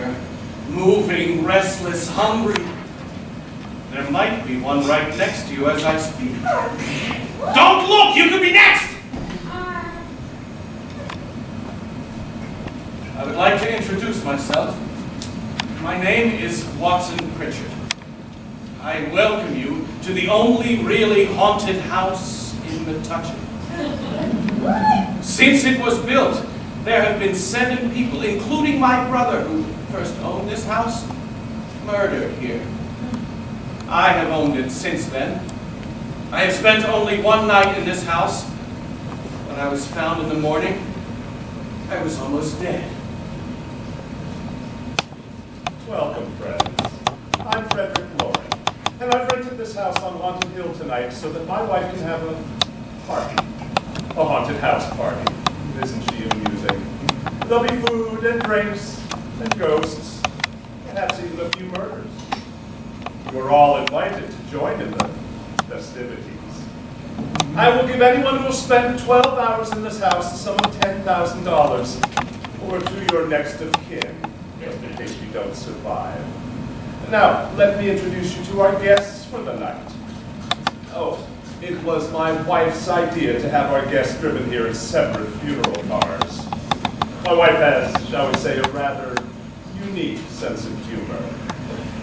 somewhere. Moving, restless, hungry. There might be one right next to you as I speak. Don't look! You could be next! I would like to introduce myself. My name is Watson Pritchard. I welcome you to the only really haunted house in Metuchen. Since it was built, there have been 7 people, including my brother, who first owned this house, murdered here. I have owned it since then. I have spent only one night in this house. When I was found in the morning, I was almost dead. Welcome, friends. I'm Frederick Lowey, and I've rented this house on Haunted Hill tonight so that my wife can have a party. A haunted house party. Isn't she amusing? There'll be food and drinks and ghosts, perhaps even a few murders. You're all invited to join in the festivities. I will give anyone who will spend 12 hours in this house the sum of $10,000, or to your next of kin, just in case you don't survive. Now, let me introduce you to our guests for the night. Oh, it was my wife's idea to have our guests driven here in separate funeral cars. My wife has, shall we say, a rather unique sense of humor.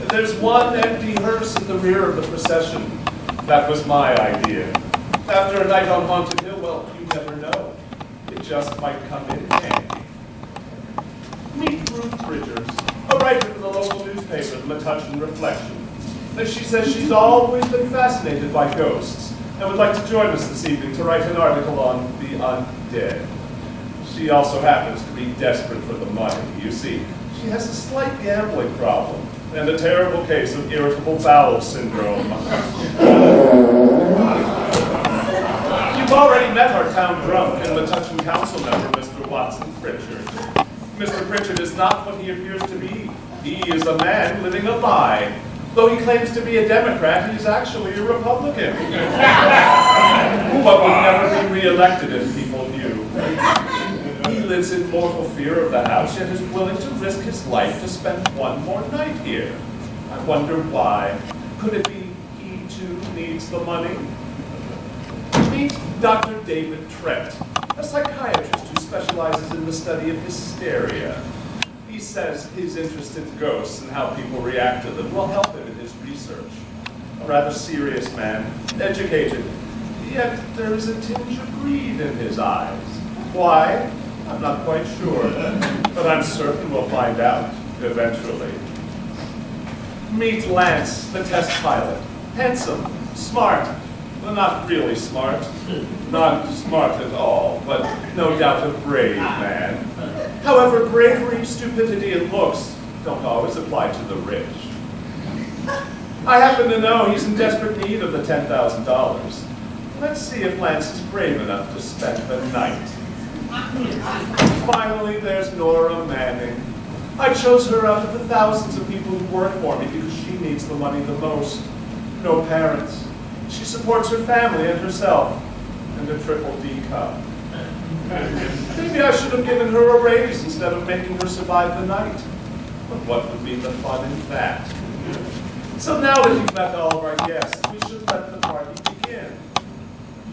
There's one empty hearse in the rear of the procession. That was my idea. After a night on Haunted Hill, well, you never know. It just might come in handy. Meet Ruth Bridgers, a writer for the local newspaper, the Metuchen Reflection. And she says she's always been fascinated by ghosts and would like to join us this evening to write an article on the undead. She also happens to be desperate for the money. You see, she has a slight gambling problem and a terrible case of irritable bowel syndrome. You've already met our town drunk and Metuchen council member, Mr. Watson Pritchard. Mr. Pritchard is not what he appears to be. He is a man living a lie. Though he claims to be a Democrat, he's actually a Republican. But would never be re-elected if people knew. He lives in mortal fear of the house, yet is willing to risk his life to spend one more night here. I wonder why. Could it be he too needs the money? Meet Dr. David Trent, a psychiatrist who specializes in the study of hysteria. He says his interest in ghosts and how people react to them will help him in his research. A rather serious man, educated, yet there is a tinge of greed in his eyes. Why? I'm not quite sure, but I'm certain we'll find out eventually. Meet Lance, the test pilot. Handsome, smart, well, not really smart, not smart at all, but no doubt a brave man. However, bravery, stupidity, and looks don't always apply to the rich. I happen to know he's in desperate need of the $10,000. Let's see if Lance is brave enough to spend the night. Finally, there's Nora Manning. I chose her out of the thousands of people who work for me because she needs the money the most. No parents. She supports her family and herself, and a triple D cup. Maybe I should have given her a raise instead of making her survive the night. But what would be the fun in that? So now that you've met all of our guests, we should let the party begin.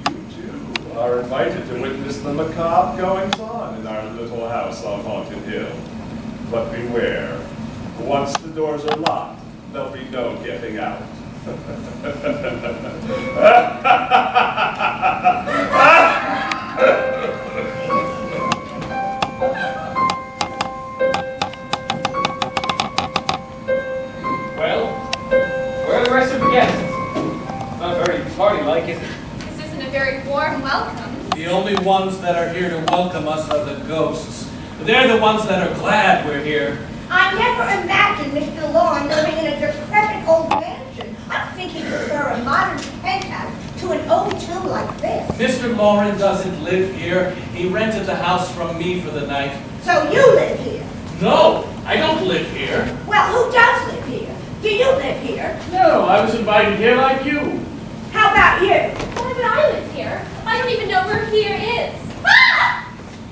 You too are invited to witness the macabre goings-on in our little house on Haunted Hill. But beware, once the doors are locked, there'll be no getting out. Well, where are the rest of the guests? Not very party-like, is it? This isn't a very warm welcome. The only ones that are here to welcome us are the ghosts. They're the ones that are glad we're here. I never imagined Mr. Lauren living in a decrepit old mansion. I think he'd prefer a modern penthouse to an old tomb like this. Mr. Lauren doesn't live here. He rented the house from me for the night. So you live here? No, I don't live here. Well, who does live here? Do you live here? No, I was invited here like you. How about you? Why would I live here? I don't even know where here is. Ah!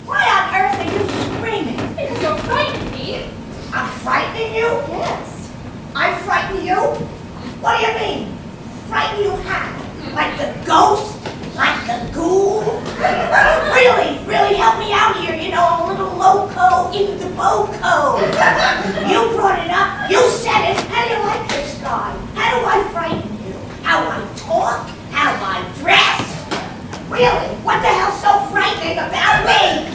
Why on earth are you screaming? Because you're frightening me. I'm frightened. frightening you? Yes. I frighten you? What do you mean? Frighten you how? Like the ghost? Like the ghoul? Really help me out here. You know, I'm a little loco in the boco. You brought it up. You said it. How do you like this guy? How do I frighten you? How I talk? How I dress? Really? What the hell's so frightening about me?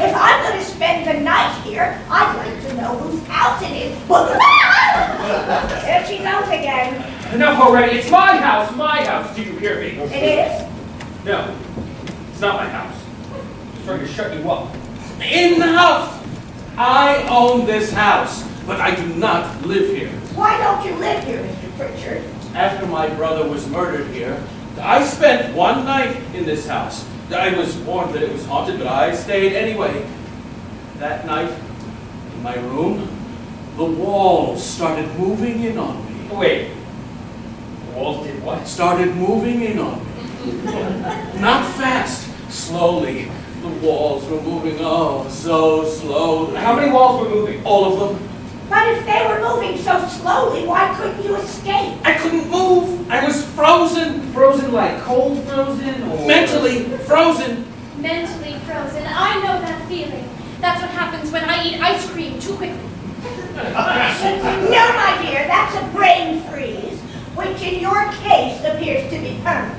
If I'm going to spend the night here, I'd like to know whose house it is. There she goes again. Enough already. It's my house. My house. Did you hear me? It is? No. It's not my house. I'm just trying to shut you up. Enough! I own this house, but I do not live here. Why don't you live here, Mr. Pritchard? After my brother was murdered here, I spent one night in this house. I was warned that it was haunted, but I stayed anyway. That night, in my room, the walls started moving in on me. Wait. The walls did what? Started moving in on me. Not fast, slowly. The walls were moving, oh, so slowly. How many walls were moving? All of them. But if they were moving so slowly, why couldn't you escape? I couldn't move. I was frozen. Frozen like cold frozen or... Mentally frozen. Mentally frozen. I know that feeling. That's what happens when I eat ice cream too quickly. No, my dear, that's a brain freeze, which in your case appears to be permanent.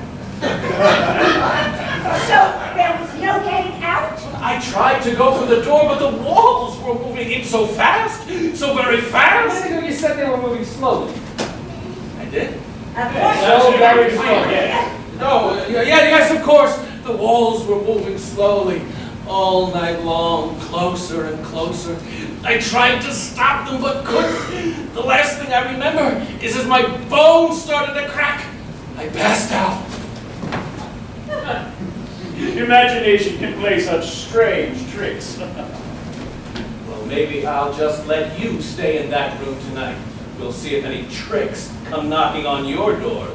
So there was no getting out? I tried to go through the door, but the walls were moving in so fast, so very A fast. minute ago you said they were moving slowly. I did. Of course. So very you slow, did. No, yes, of course. The walls were moving slowly, all night long, closer and closer. I tried to stop them, but couldn't. The last thing I remember is as my bones started to crack, I passed out. Imagination can play such strange tricks. Well, maybe I'll just let you stay in that room tonight. We'll see if any tricks come knocking on your door.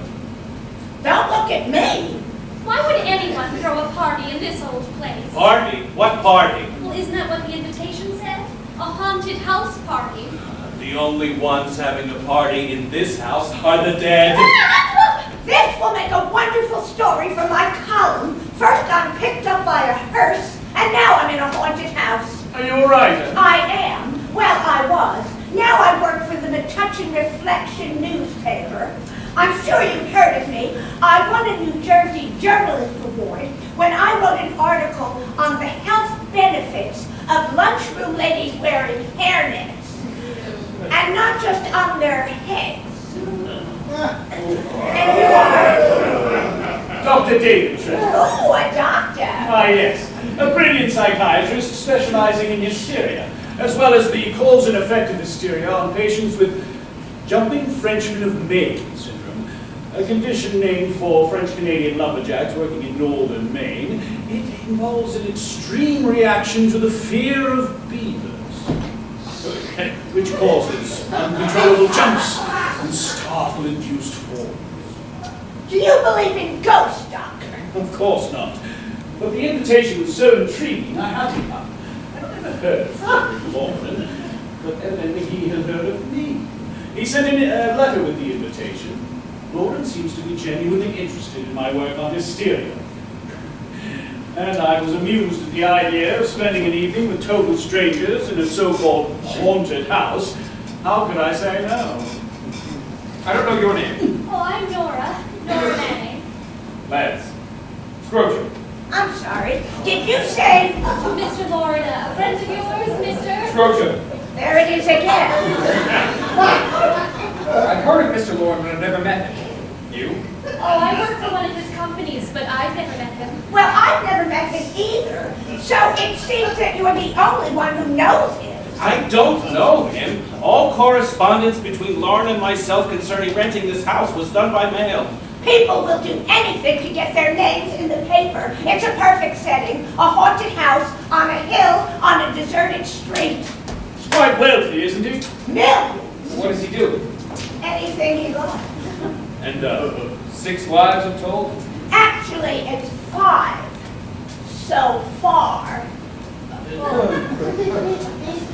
Don't look at me. Why would anyone throw a party in this old place? Party? What party? Well, isn't that what the invitation said? A haunted house party. The only ones having a party in this house are the dead. This will make a wonderful story for my column. First I'm picked up by a hearse, and now I'm in a haunted house. Are you all right? I am. Well, I was. Now I work for the Metuchen Reflection newspaper. I'm sure you've heard of me. I won a New Jersey Journalist Award when I wrote an article on the health benefits of lunchroom ladies wearing hairnets. And not just on their heads. And you are? Dr. David Trent. Oh, a doctor. Ah, yes. A brilliant psychiatrist specializing in hysteria, as well as the cause and effect of hysteria on patients with jumping Frenchman of Maine syndrome, a condition named for French-Canadian lumberjacks working in northern Maine. It involves an extreme reaction to the fear of beavers, which causes uncontrollable jumps and startle-induced falls. Do you believe in ghosts, doctor? Of course not. But the invitation was so intriguing, I had to come. I'd never heard of Frederick Lawman, but evidently he had heard of me. He sent in a letter with the invitation. Lawrence seems to be genuinely interested in my work on hysteria. And I was amused at the idea of spending an evening with total strangers in a so-called haunted house. How could I say no? I don't know your name. Oh, I'm Nora. Nora Manning. Lance. Scrotum. I'm sorry. Did you say... Mr. Lorna, a friend of yours, Mr.? Scrotum. There it is again. I've heard of Mr. Lorne, but I've never met him. You? Oh, I work for one of his companies, but I've never met him. Well, I've never met him either. So it seems that you're the only one who knows him. I don't know him. All correspondence between Lauren and myself concerning renting this house was done by mail. People will do anything to get their names in the paper. It's a perfect setting. A haunted house on a hill on a deserted street. He's quite wealthy, isn't he? Millions. What does he do? Anything he likes. And 6 wives, I'm told? Actually, it's 5. So far.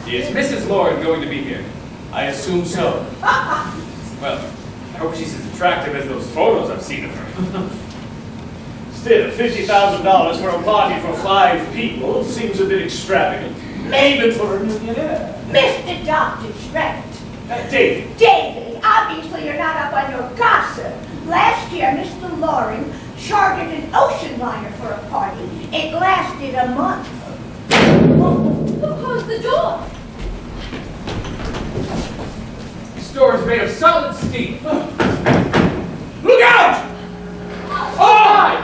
Is Mrs. Lauren going to be here? I assume so. Well, I hope she's as attractive as those photos I've seen of her. Still, $50,000 for a party for 5 people seems a bit extravagant. Even for a millionaire. Mr. Dr. Trent. David. David, obviously you're not up on your gossip. Last year, Mr. Loring chartered an ocean liner for a party. It lasted a month. Who closed the door? This door is made of solid steel. Look out! Oh!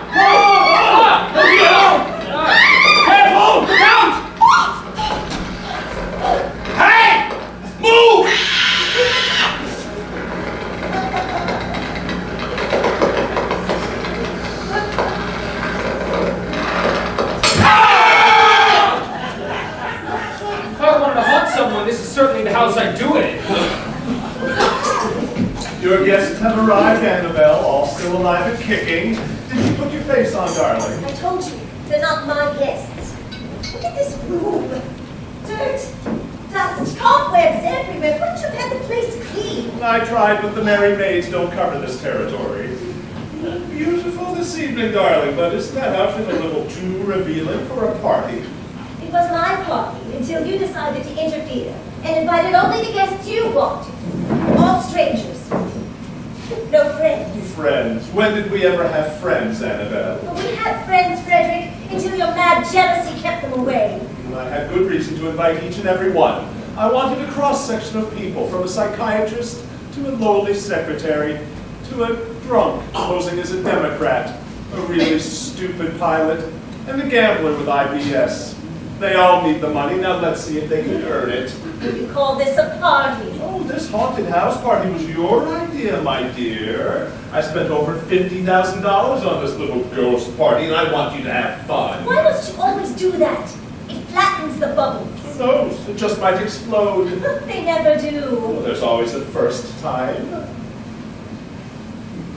Careful! Look out! Hey! Move! If I wanted to haunt someone, this is certainly the house I'd do it in. Your guests have arrived, Annabelle, all still alive and kicking. Did you put your face on, darling? I told you, they're not my guests. Look at this room. Dirt, dust, cobwebs everywhere. Couldn't you have had the place clean? I tried, but the merry maids don't cover this territory. Beautiful this evening, darling, but isn't that outfit a little too revealing for a party? It was my party until you decided to interfere and invited only the guests you wanted. All strangers. No friends. Friends. When did we ever have friends, Annabelle? But we had friends, Frederick, until your mad jealousy kept them away. I had good reason to invite each and every one. I wanted a cross-section of people, from a psychiatrist to a lowly secretary to a drunk posing as a Democrat, a really stupid pilot, and a gambler with IBS. They all need the money. Now let's see if they can earn it. You call this a party? Oh, this haunted house party was your idea, my dear. I spent over $50,000 on this little ghost party, and I want you to have fun. Why must you always do that? It flattens the bubbles. Who knows? It just might explode. They never Well, do. there's always a first time.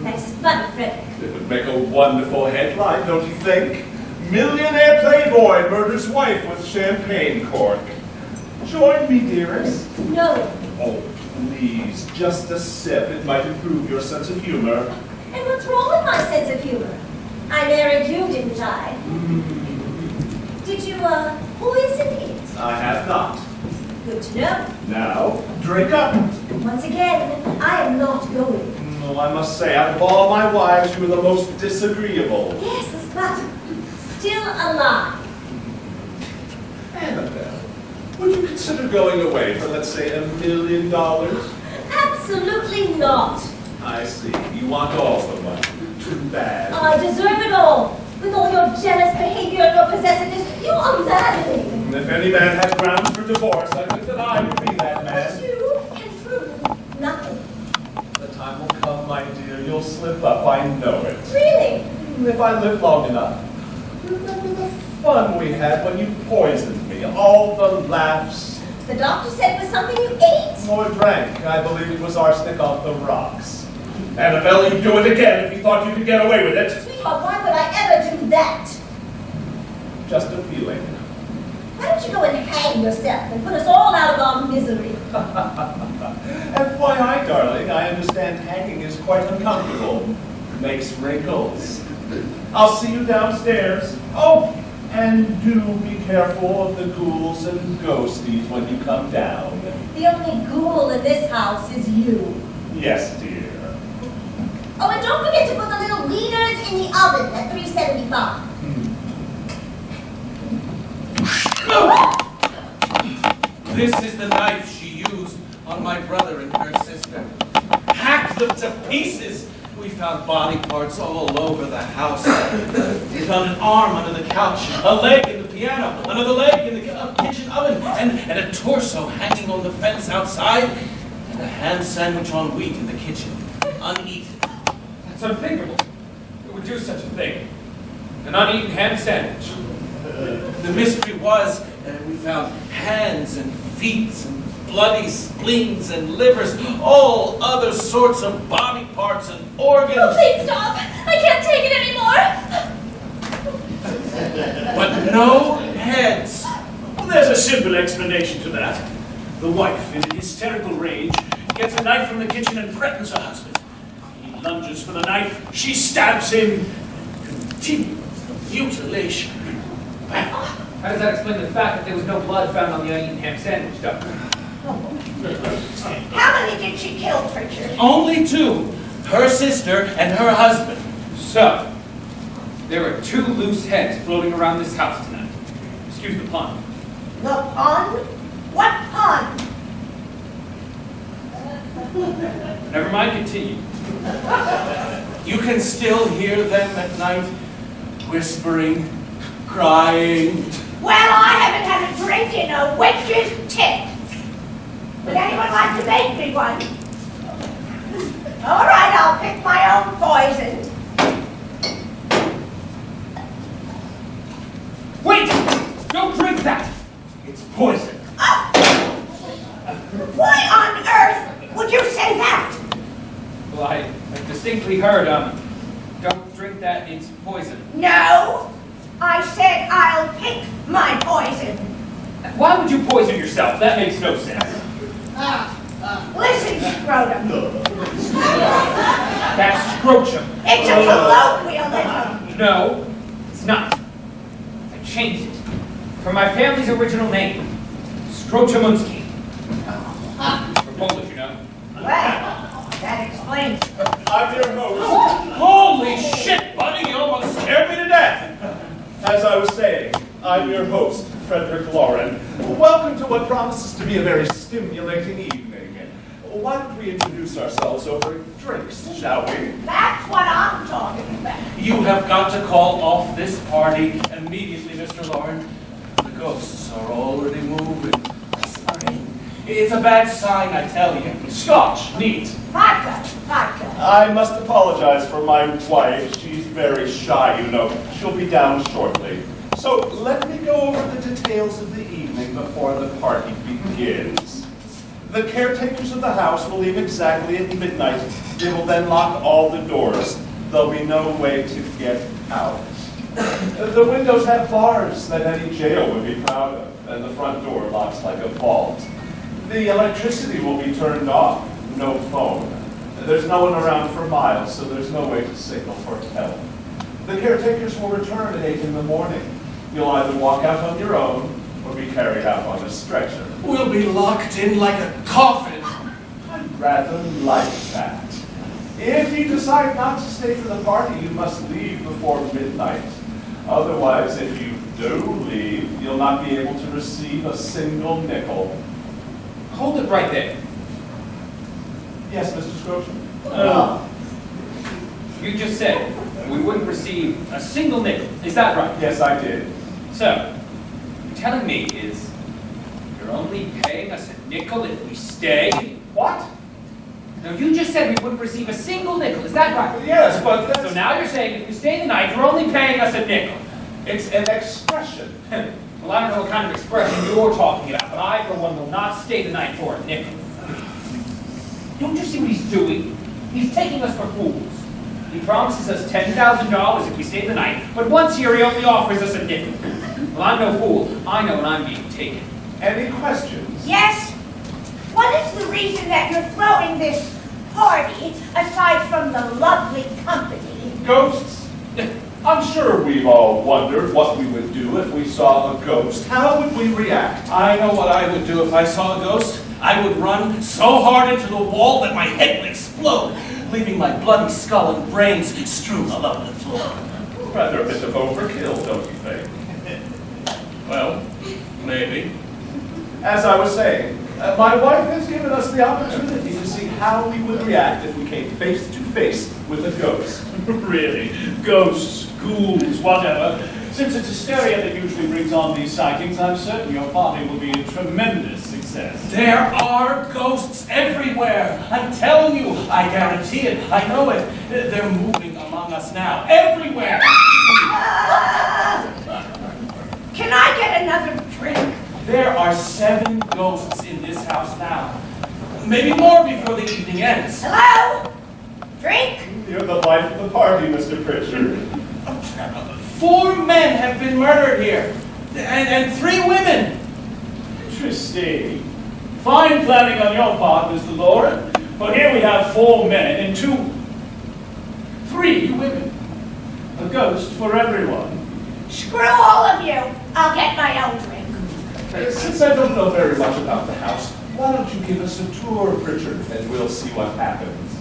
That's funny, Frederick. It would make a wonderful headline, don't you think? Millionaire playboy murders wife with champagne cork. Join me, dearest. No. Oh, please, just a sip. It might improve your sense of humor. And what's wrong with my sense of humor? I married you, didn't I? Did you, poison it? I have not. Good to know. Now, drink up. Once again, I am not going. Oh, I must say, out of all my wives, you are the most disagreeable. Yes, but still alive. Annabelle, would you consider going away for, let's say, $1 million? Absolutely not. I see. You want all the money. Too bad. I deserve it all. With all your jealous behavior and your possessiveness, you are maddening. And if any man had grounds for divorce, I think that I would be that But man. you, in truth, nothing. The time will come, my dear. You'll slip up. I know it. Really? If I live long enough. Remember the fun we had when you poisoned me. All the laughs. The doctor said it was something you ate. Or drank. I believe it was arsenic off the rocks. Annabelle, you'd do it again if you thought you could get away with it. Sweetheart, why would I ever do that? Just a feeling. Why don't you go and hang yourself and put us all out of our misery? FYI, darling, I understand hanging is quite uncomfortable. Makes wrinkles. I'll see you downstairs. Oh, and do be careful of the ghouls and ghosties when you come down. The only ghoul in this house is you. Yes, dear. Oh, and don't forget to put the little wieners in the oven at 375. This is the knife she used on my brother and her sister. Hacked them to pieces. We found body parts all over the house. We found an arm under the couch, a leg in the piano, another leg in the kitchen oven, and a torso hanging on the fence outside, and a ham sandwich on wheat in the kitchen, uneaten. That's unthinkable. Who would do such a thing? An uneaten ham sandwich. The mystery was we found hands and feet and bloody spleens and livers, all other sorts of body parts and organs. Oh, please stop! I can't take it anymore! But no heads. Well, there's a simple explanation to that. The wife, in a hysterical rage, gets a knife from the kitchen and threatens her husband. He lunges for the knife. She stabs him. Continues the mutilation. How does that explain the fact that there was no blood found on the onion ham sandwich, Doctor? How many did she kill, Pritchard? Only 2. Her sister and her husband. So, there are 2 loose heads floating around this house tonight. Excuse the pun. The pun? What pun? Never mind, continue. You can still hear them at night, whispering, crying. Well, I haven't had a drink in a witch's tit. Would anyone like to make me one? All right, I'll pick my own poison. Wait! Don't drink that! It's poison. Oh. Why on earth would you say that? Well, I distinctly heard, don't drink that, it's poison. No, I said I'll pick my poison. Why would you poison yourself? That makes no sense. Listen, Scrotum. That's scrotum. It's a colloquialism. No, it's not. I changed it from my family's original name, Scrotumunski. We're Polish, you know. Well, that explains. I'm your host. Holy shit, buddy, you almost scared me to death. As I was saying, I'm your host, Frederick Lauren. Welcome to what promises to be a very stimulating evening. Why don't we introduce ourselves over drinks, shall we? That's what I'm talking about. You have got to call off this party immediately, Mr. Lauren. The ghosts are already moving. Whispering. It's a bad sign, I tell you. Scotch, neat. Vodka. I must apologize for my wife. She's very shy, you know. She'll be down shortly. So let me go over the details of the evening before the party begins. The caretakers of the house will leave exactly at midnight. They will then lock all the doors. There'll be no way to get out. The windows have bars that any jail would be proud of, and the front door locks like a vault. The electricity will be turned off. No phone. There's no one around for miles, so there's no way to signal for help. The caretakers will return at 8 in the morning. You'll either walk out on your own or be carried out on a stretcher. We'll be locked in like a coffin. I'd rather like that. If you decide not to stay for the party, you must leave before midnight. Otherwise, if you do leave, you'll not be able to receive a single nickel. Hold it right there. Yes, Mr. Scrotum? You just said we wouldn't receive a single nickel. Is that right? Yes, I did. So, you're telling me is you're only paying us a nickel if we stay? What? No, you just said we wouldn't receive a single nickel. Is that right? Yes, but that's... So now you're saying if we stay the night, you're only paying us a nickel. It's an expression. Well, I don't know what kind of expression you're talking about, but I, for one, will not stay the night for a nickel. Don't you see what he's doing? He's taking us for fools. He promises us $10,000 if we stay the night, but once here he only offers us a nickel. Well, I'm no fool. I know when I'm being taken. Any questions? Yes? What is the reason that you're throwing this party, aside from the lovely company? Ghosts? I'm sure we've all wondered what we would do if we saw a ghost. How would we react? I know what I would do if I saw a ghost. I would run so hard into the wall that my head would explode, leaving my bloody skull and brains strewn all over the floor. Rather a bit of overkill, don't you think? Well, maybe. As I was saying, my wife has given us the opportunity to see how we would react if we came face to face with a ghost. Really? Ghosts, ghouls, whatever. Since it's hysteria that usually brings on these sightings, I'm certain your party will be a tremendous success. There are ghosts everywhere. I'm telling you, I guarantee it. I know it. They're moving among us now. Everywhere. Can I get another drink? There are 7 ghosts in this house now. Maybe more before the evening ends. Hello? Drink? You're the life of the party, Mr. Pritchard. 4 men have been murdered here, and 3 women. Interesting. Fine planning on your part, Mr. Lauren. But here we have 4 men and 3 women. A ghost for everyone. Screw all of you. I'll get my own drink. Since I don't know very much about the house, why don't you give us a tour, Pritchard, and we'll see what happens.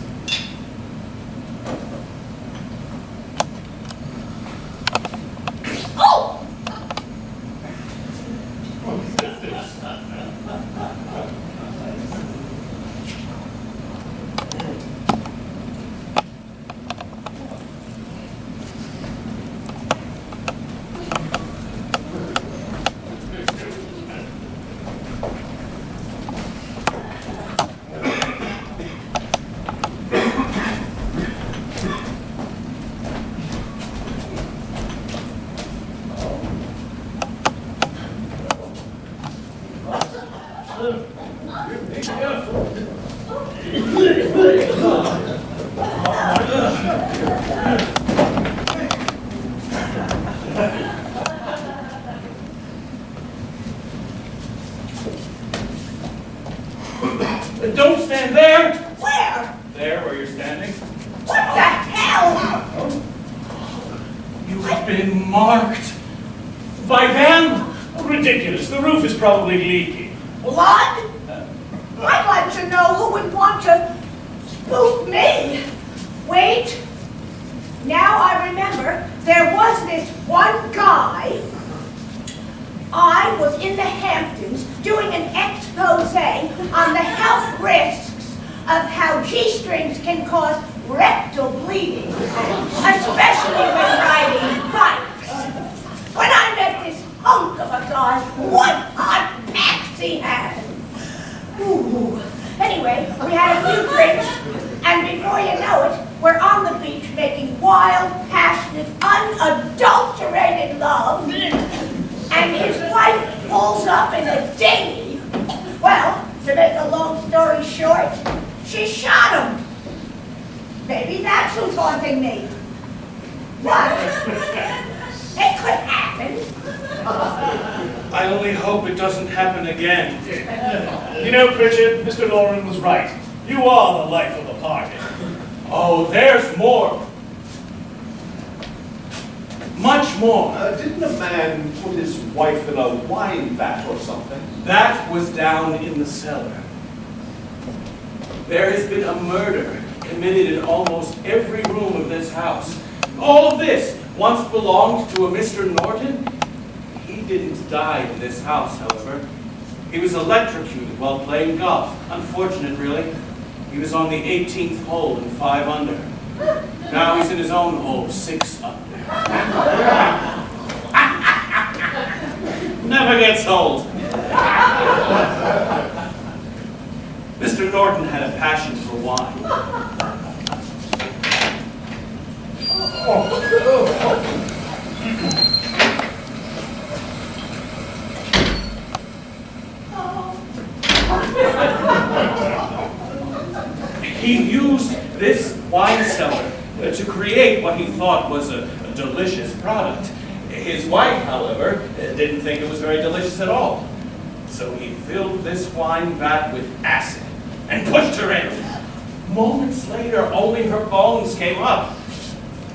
Oh! Don't stand there! Where? There, where you're standing. What the hell? You have been marked by them. Ridiculous. The roof is probably leaking. Blood? I'd like to know who would want to spook me. Wait. Now I remember, there was this one guy. I was in the Hamptons doing an expose on the health risks of how G-strings can cause rectal bleeding, especially when riding bikes. When I met this hunk of a guy, what hot packs he had! Ooh. Anyway, we had a few drinks, and before you know it, we're on the beach making wild, passionate, unadulterated love, and his wife pulls up in a dinghy. Well, to make a long story short, she shot him. Maybe that's who's haunting me. What? It could happen. I only hope it doesn't happen again. You know, Pritchard, Mr. Lauren was right. You are the life of the party. Oh, there's more. Much more. Didn't a man put his wife in a wine vat or something? That was down in the cellar. There has been a murder committed in almost every room of this house. All of this once belonged to a Mr. Norton. He didn't die in this house, however. He was electrocuted while playing golf. Unfortunate, really. He was on the 18th hole in 5 under. Now he's in his own hole, 6 under. Never gets old. Mr. Norton had a passion for wine. He used this wine cellar to create what he thought was a delicious product. His wife, however, didn't think it was very delicious at all. So he filled this wine vat with acid and pushed her in. Moments later, only her bones came up.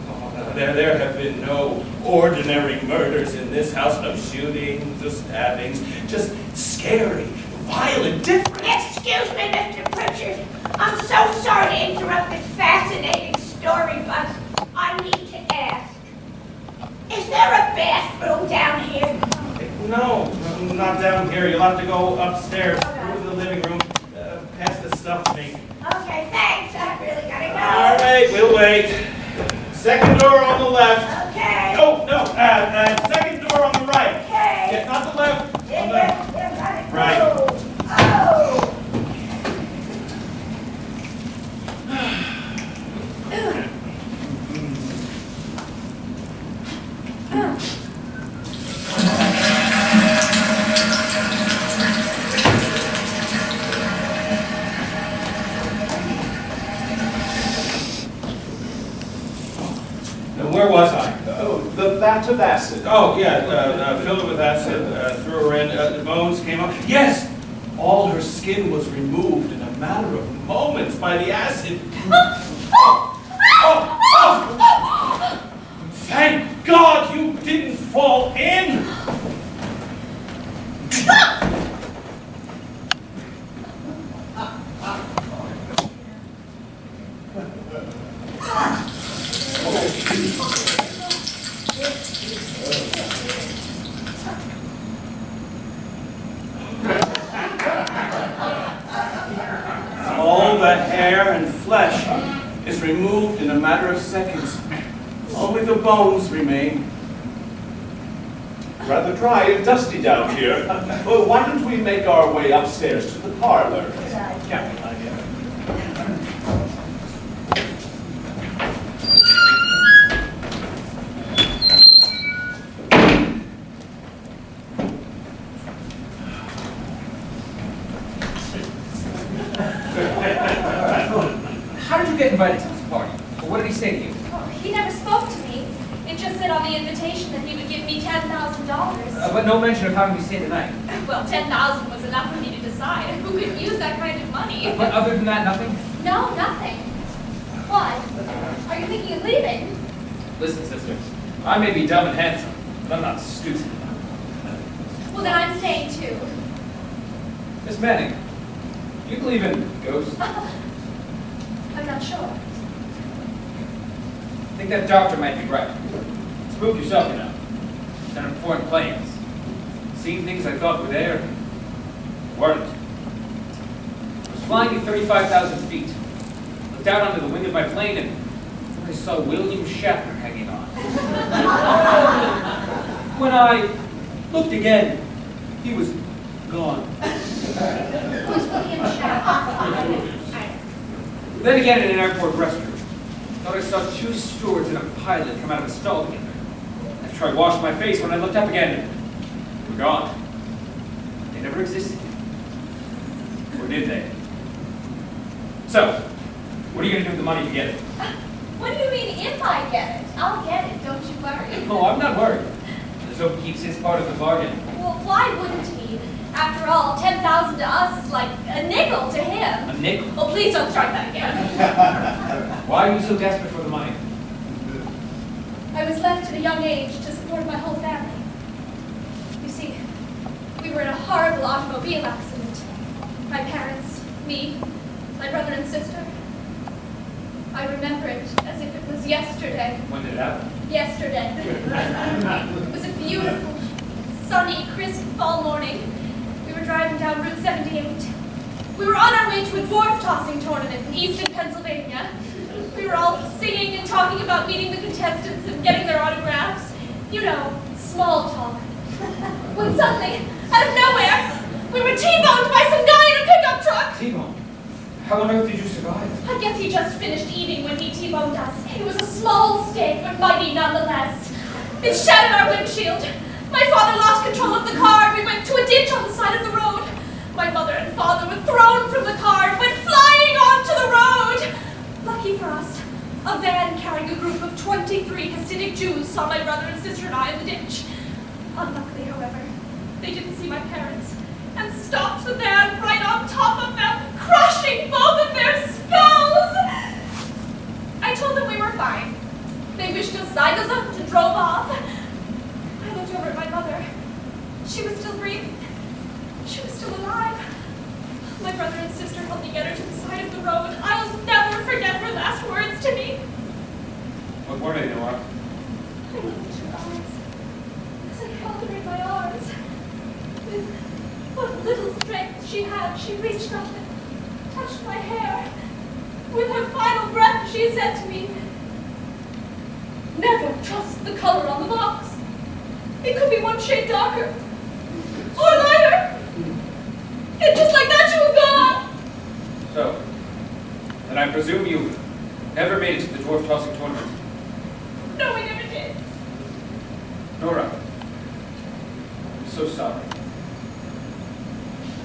Oh, there have been no ordinary murders in this house. No shootings, no stabbings, just scary, violent, different. Excuse me, Mr. Pritchard. I'm so sorry to interrupt this fascinating story, but I need to ask. Is there a bathroom down here? No, not down here. You'll have to go upstairs, through the living room, pass the stuff to me. Okay, thanks. I really gotta go. All right, we'll wait. Second door on the left. Okay. Oh, no, second door on the right. Okay. Yeah, not the left, on the Yeah, right. Oh. Now, where was I? Oh, the vat of acid. Oh, yeah, filled it with acid, threw her in, the bones came up. Yes, All her skin was removed in a matter of moments by the acid. Thank God you didn't fall in! All the hair and flesh is removed in a matter of seconds. Only the bones remain. Rather dry and dusty down here. Well, why don't we make our way upstairs to the parlor? Capital idea. How did you get invited to this party? Or what did he say to you? Oh, he never spoke to me. It just said on the invitation that he would give me $10,000. But no mention of having me stay the night. Well, $10,000 was enough for me to decide. Who could use that kind of money? But other than that, nothing? No, nothing. Why? Are you thinking of leaving? Listen, sister, I may be dumb and handsome, but I'm not stupid. Well, then I'm staying too. Miss Manning, do you believe in ghosts? I'm not sure. I think that doctor might be right. Spook yourself, you know. Down in foreign planes. Seeing things I thought were there, weren't. I was flying at 35,000 feet. Looked out onto the wing of my plane and I saw William Shatner hanging on. When I looked again, he was gone. Who's William Shatner? Then again in an airport restroom. Thought I saw two stewards and a pilot come out of a stall together. I tried washing my face when I looked up again. They were gone. They never existed. Or did they? So, what are you going to do with the money if you get it? What do you mean if I get it? I'll get it, don't you worry. Oh, I'm not worried. Let's hope he keeps his part of the bargain. Well, why wouldn't he? After all, $10,000 to us is like a nickel to him. A nickel? Oh, please don't start that again. Why are you so desperate for the money? I was left at a young age to support my whole family. You see, we were in a horrible automobile accident. My parents, me, my brother and sister. I remember it as if it was yesterday. When did it happen? Yesterday. It was a beautiful, sunny, crisp fall morning. We were driving down Route 78. We were on our way to a dwarf tossing tournament in eastern Pennsylvania. We were all singing and talking about meeting the contestants and getting their autographs. You know, small talk. When suddenly, out of nowhere, we were T-boned by some guy in a pickup truck. T-bone. How on earth did you survive? I guess he just finished eating when he T-boned us. It was a small steak, but mighty nonetheless. It shattered our windshield. My father lost control of the car. We went to a ditch on the side of the road. My mother and father were thrown from the car and went flying onto the road. Lucky for us, a van carrying a group of 23 Hasidic Jews saw my brother and sister and I in the ditch. Unluckily, however, they didn't see my parents and stopped the van right on top of them, crushing both of their skulls. I told them we were fine. They wished us Zygazum and drove off. I looked over at my mother. She was still breathing. She was still alive. My brother and sister helped me get her to the side of the road. I'll never forget her last words to me. What were they, Nora? I looked at her eyes as I held her in my arms. With what little strength she had, she reached up and touched my hair. With her final breath, she said to me, "Never trust the color on the box. It could be one shade darker or lighter." And just like that, she was gone. So, then I presume you never made it to the dwarf tossing tournament. No, we never did. Nora, I'm so sorry.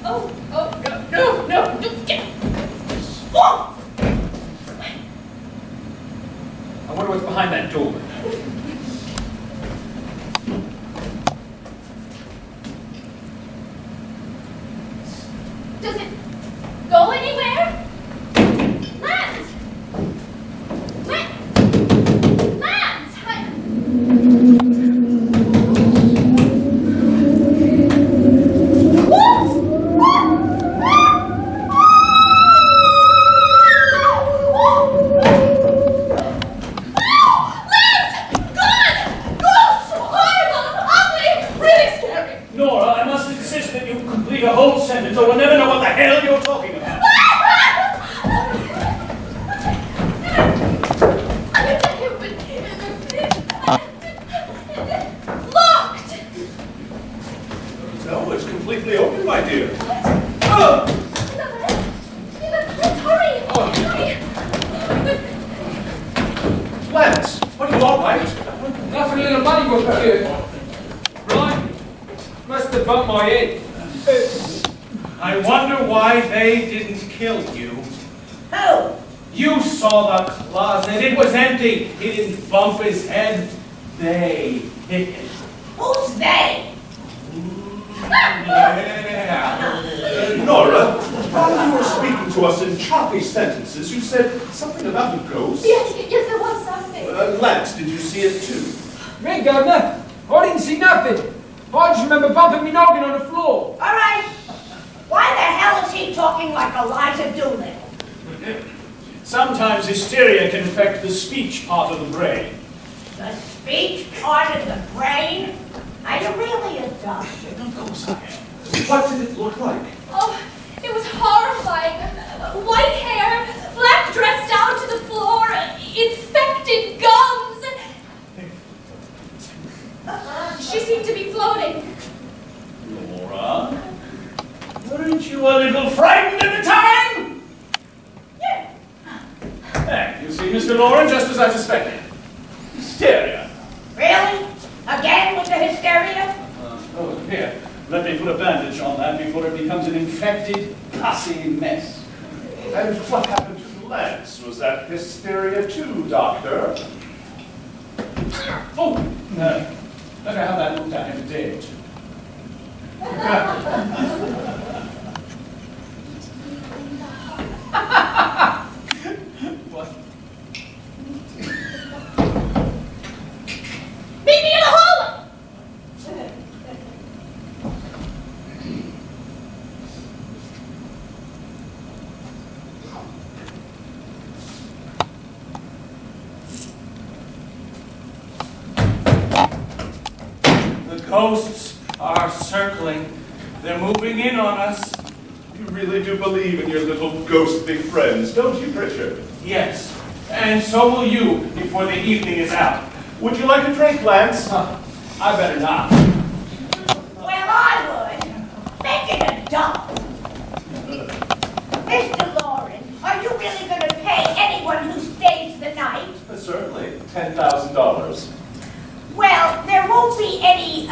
Oh, no, get. Whoa! I wonder what's behind that door. look good. Right. Must have bumped my head. I wonder why they didn't kill you. Who? You saw the closet. It was empty. He didn't bump his head. They hit him. Who's they? Yeah. Nora, while you were speaking to us in choppy sentences, you said something about a ghost? Yes, there was something. Lance, did you see it too? Me, Governor. I didn't see nothing. I just remember bumping me noggin on the floor. All right. Why the hell is he talking like Elijah Doolittle? Sometimes hysteria can affect the speech part of the brain. The speech part of the brain? Are you really a doctor? Of course I am. What did it look like? Oh, it was horrifying. White hair, black dress down to the floor, infected gums. She seemed to be floating. Laura, weren't you a little frightened at the time? Yes. There, you see, Mr. Lauren, just as I suspected. Hysteria. Really? Again with the hysteria? Oh, here, let me put a bandage on that before it becomes an infected, pussy mess. And what happened to Lance? Was that hysteria too, Doctor? Oh, no. Look at how that looked at him dead. What? Meet me in the hallway! The ghosts are circling. They're moving in on us. You really do believe in your little ghostly friends, don't you, Pritchard? Yes. And so will you before the evening is out. Would you like a drink, Lance? I better not. Well, I would. Make it a double. Mr. Lauren, are you really going to pay anyone who stays the night? Certainly. $10,000. Well, there won't be any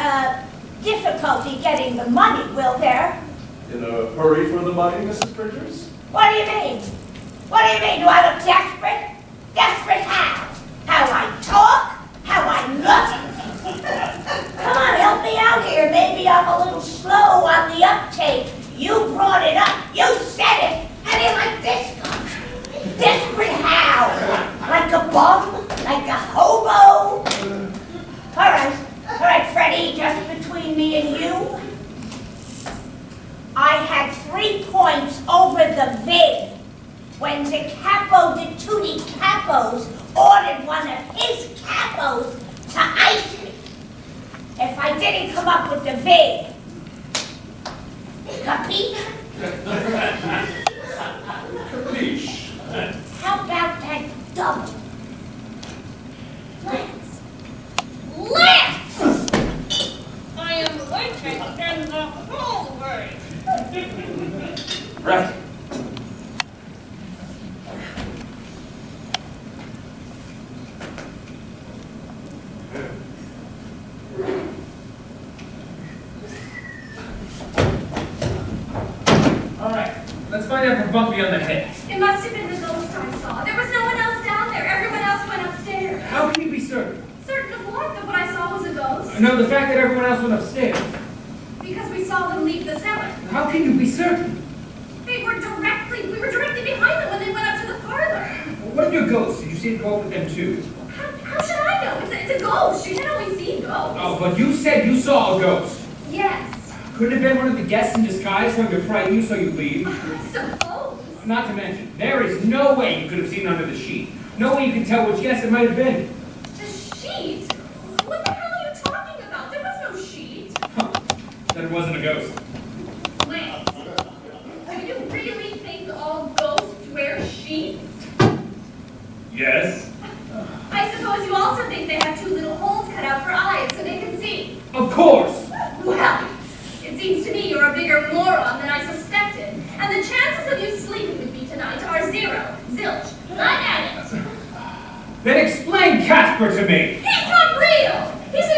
difficulty getting the money, will there? In a hurry for the money, Mrs. Bridgers? What do you mean? What do you mean? Do I look desperate? Desperate how? How I talk? How I look? Come on, help me out here. Maybe I'm a little slow on the uptake. You brought it up. You said it. How do you like this? Desperate how? Like a bum? Like a hobo? All right, Freddie, just between me and you. I had 3 points over the vid when the Capo de Tutti Capos ordered one of his capos to ice me. If I didn't come up with the vid, capi? Capiche. How about that double? Lance! I am waiting in the hallway. Right. All right. Let's find out if bumped me on the head. It must have been the ghost I saw. There was no one else down there. Everyone else went upstairs. How can you be certain? Certain of what? That what I saw was a ghost? No, the fact that everyone else went upstairs. Because we saw them leave the cellar. How can you be certain? We were directly behind them when they went up to the parlor. What are ghosts? Did you see it go up with them too? How should I know? It's a ghost. You can always see ghosts. Oh, but you said you saw a ghost. Yes. Couldn't it have been one of the guests in disguise trying to frighten you so you leave? I suppose. Not to mention, there is no way you could have seen under the sheet. No way you can tell which guest it might have been. The sheet? What the hell are you talking about? There was no sheet. Huh. Then it wasn't a ghost. Lance, do you really think all ghosts wear sheets? Yes. I suppose you also think they have 2 little holes cut out for eyes so they can see. Of course. Well, it seems to me you're a bigger moron than I suspected. And the chances of you sleeping with me tonight are 0. Zilch. Not at it. Then explain Casper to me. He's not real. He's an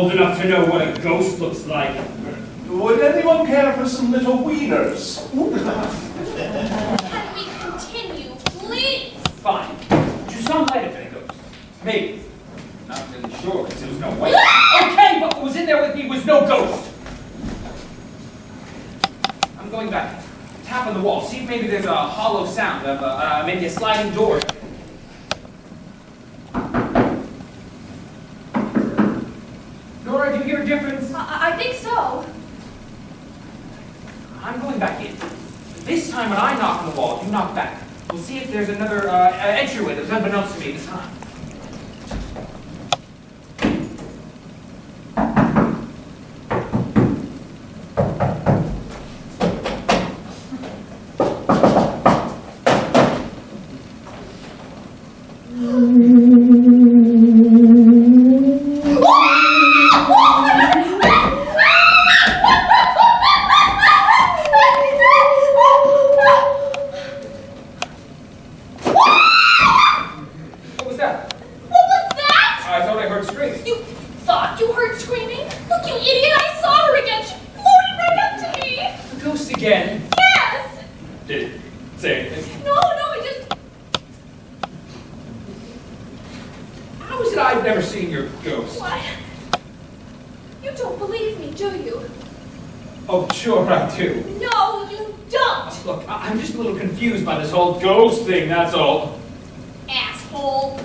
old enough to know what a ghost looks like. Would anyone care for some little wieners? Can we continue, please? Fine. You saw might have been a ghost. Maybe. Not really sure because there was no way. Okay, but what was in there with me was no ghost. I'm going back. Tap on the wall. See if maybe there's a hollow sound of maybe a sliding door. Nora, do you hear a difference? I think so. I'm going back in. This time when I knock on the wall, you knock back. We'll see if there's another entryway that's unbeknownst to me this time. Ghost thing, that's all. Asshole.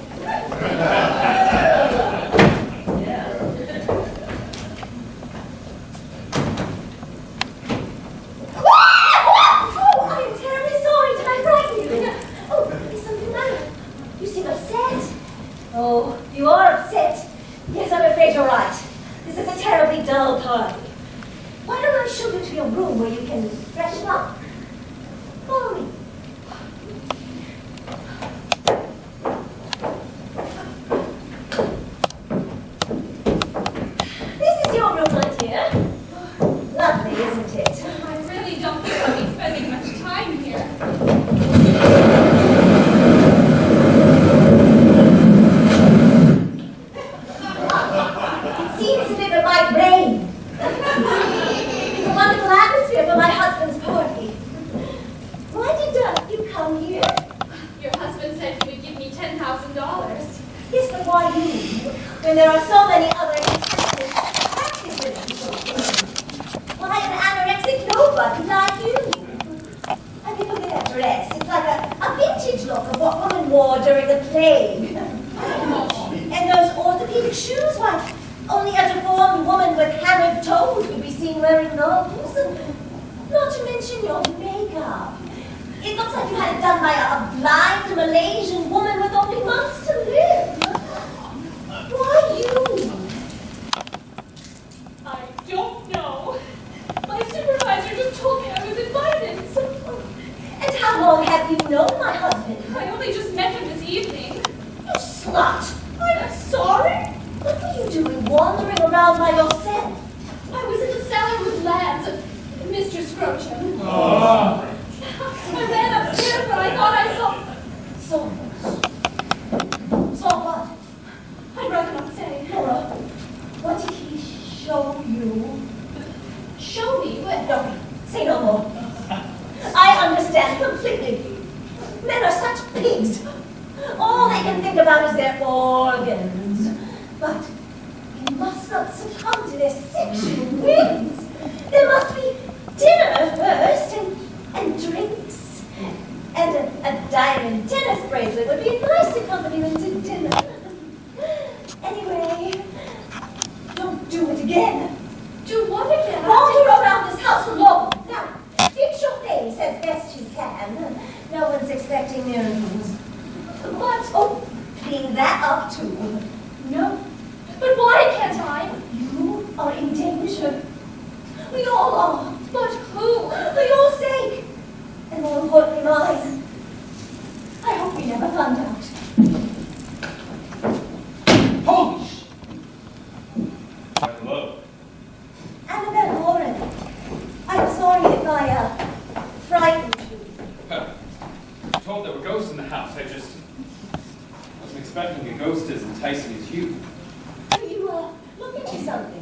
Are you looking for something?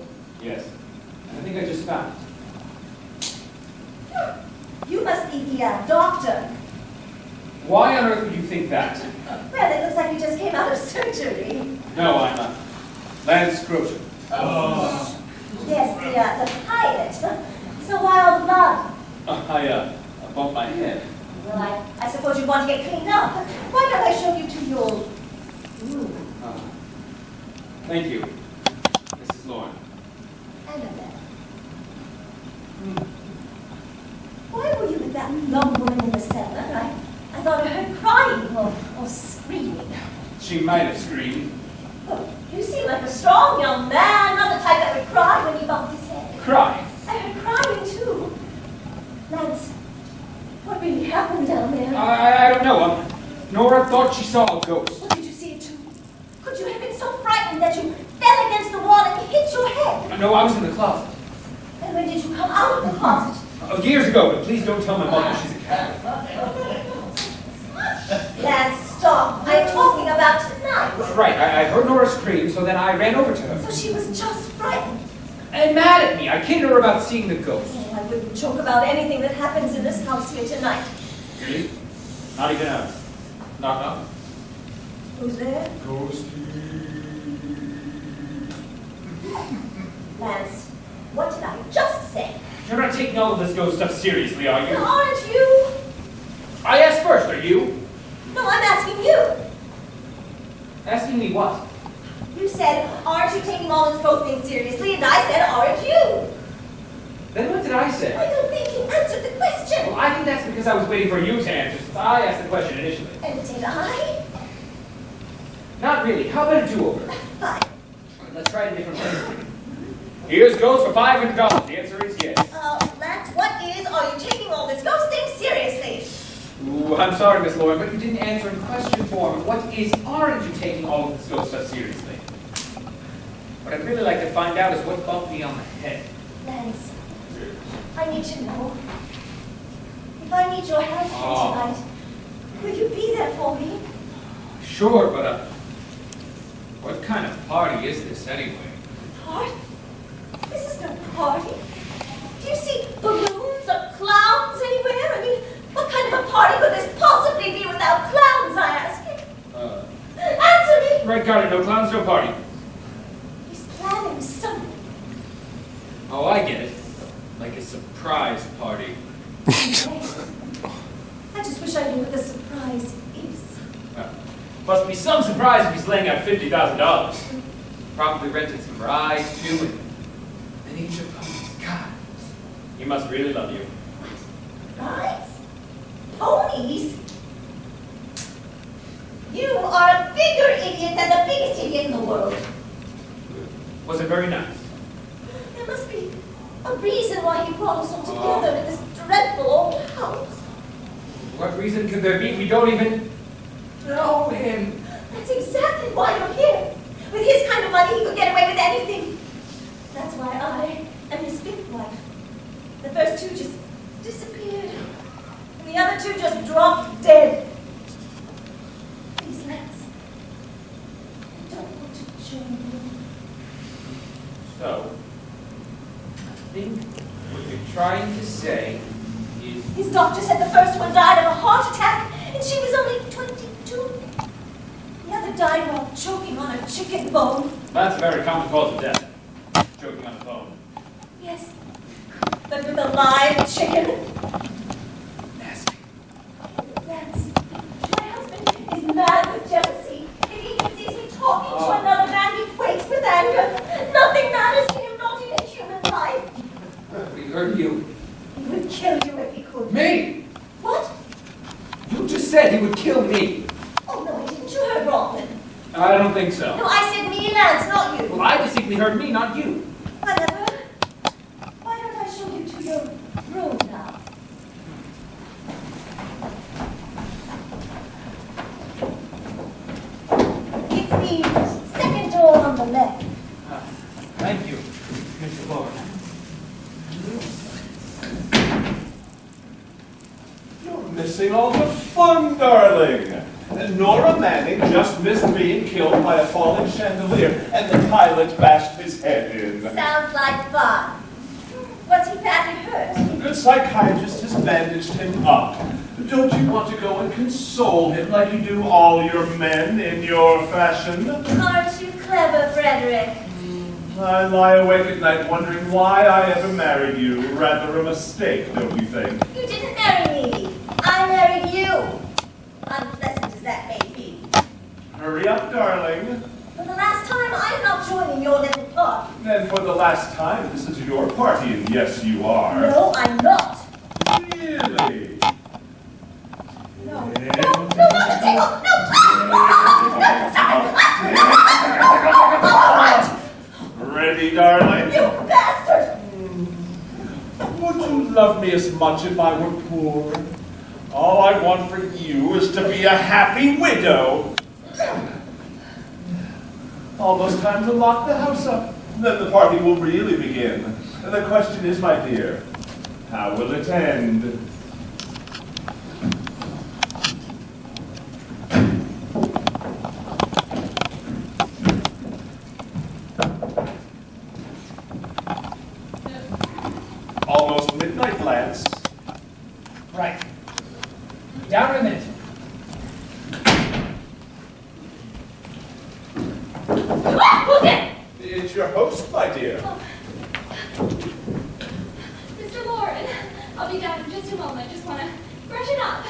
You must be the doctor. Why on earth would you think that? Well, it looks like you just came out of surgery. No, I'm not. Lance Grocer. Yes, the pilot. So wild blood. I bumped my head. Well, I suppose you want to get cleaned up. Why don't I show you to your room? Thank you, Mrs. Lauren. Annabelle. Why were you with that young woman in the cellar? I thought I heard crying or screaming. She might have screamed. Oh, you seem like a strong young man, not the type that would cry when he bumped his head. Crying? I heard crying too. Lance, what really happened down there? I don't know. Nora thought she saw a ghost. What did you see it too? Could you have been so frightened that you fell against the wall and hit your head? No, I was in the closet. And when did you come out of the closet? Years ago, but please don't tell my mother she's a cat. Lance, stop. I'm talking about tonight. Right, I heard Nora scream, so then I ran over to her. So she was just frightened. And mad at me. I kidded her about seeing the ghost. Oh, I wouldn't joke about anything that happens in this house here tonight. Really? Not even a knock. Who's there? Lance, what did I just say? You're not taking all of this ghost stuff seriously, are you? Aren't you? I asked first, are you? No, I'm asking you. Asking me what? You said, aren't you taking all this ghost thing seriously? And I said, aren't you? Then what did I say? I don't think you answered the question. Well, I think that's because I was waiting for you to answer, since I asked the question initially. And did I? Not really. How about a do-over? Fine. Let's try it a different way. Here's ghost for $500. The answer is yes. Lance, are you taking all this ghost thing seriously? Ooh, I'm sorry, Miss Lauren, but you didn't answer in question form. Aren't you taking all of this ghost stuff seriously? What I'd really like to find out is what bumped me on the head. Lance, I need to know. If I need your help here tonight, will you be there for me? Sure, but what kind of party is this anyway? Party? This is no party. Do you see balloons or clowns anywhere? I mean, what kind of a party could this possibly be without clowns, I ask you? Answer me! Right, got it. No clowns, no party. He's planning something. Oh, I get it. Like a surprise party. I just wish I knew what the surprise is. Must be some surprise if he's laying out $50,000. Probably rented some rides, too, and an angel ponies. God, he must really love you. Rides? Ponies? You are a bigger idiot than the biggest idiot in the world. Was it very nice? There must be a reason why he brought us all together in this dreadful old house. What reason could there be? We don't even know him. That's exactly why you're here. With his kind of money, he could get away with anything. That's why I am his fifth wife. The first two just disappeared. And the other two just dropped dead. Please, Lance. I don't want to join you. So, I think what you're trying to say is... His doctor said the first one died of a heart attack, and she was only 22. The other died while choking on a chicken bone. That's a very common cause of death. Choking on the bone. Yes, but with a live chicken. Nasty. Lance, my husband is mad with jealousy. If he even sees me talking to another man, he quakes with anger. Nothing matters to him, not even human life. We heard you. He would kill you if he could. Me? What? You just said he would kill me. Oh, no, I didn't. You heard wrong. I don't think so. No, I said me, Lance, not you. Well, I distinctly heard me, not you. Whatever. Why don't I show you to your room now? It's the second door on the left. Thank you, Mr. Lauren. You're missing all the fun, darling. Nora Manning just missed being killed by a falling chandelier, and the pilot bashed his head in. Sounds like fun. Was he badly hurt? good psychiatrist has bandaged him up. Don't you want to go and console him like you do all your men in your fashion? Aren't you clever, Frederick? I lie awake at night wondering why I ever married you. Rather a mistake, don't you think? You didn't marry me. I married you. Unpleasant as that may be. Hurry up, darling. For the last time, I'm not joining your little party. And for the last time, this is your party, and yes, you are. No, I'm not. Really? No, Dr. Tingle, no! Ready, darling? You bastard! Would you love me as much if I were poor? All I want for you is to be a happy widow. Almost time to lock the house up. Then the party will really begin. And the question is, my dear, how will it end? Almost midnight, Lance. Right. Down in a minute. Who's it? It's your host, my dear. Mr. Lauren, I'll be down in just a moment. Just want to freshen up.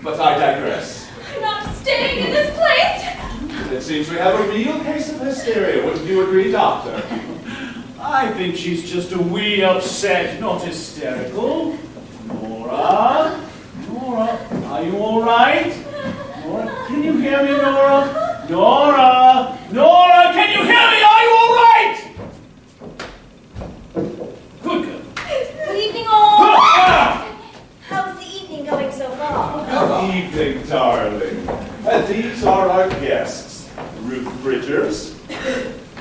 But I digress. I'm not staying in this place. It seems we have a real case of hysteria. Wouldn't you agree, Doctor? I think she's just a wee upset, not hysterical. Nora? Nora, are you all right? Nora, can you hear me, Nora? Nora! Nora, can you hear me? Are you all right? Good girl. Good evening, all. How's the evening going so far? Good evening, darling. These are our guests. Ruth Bridgers,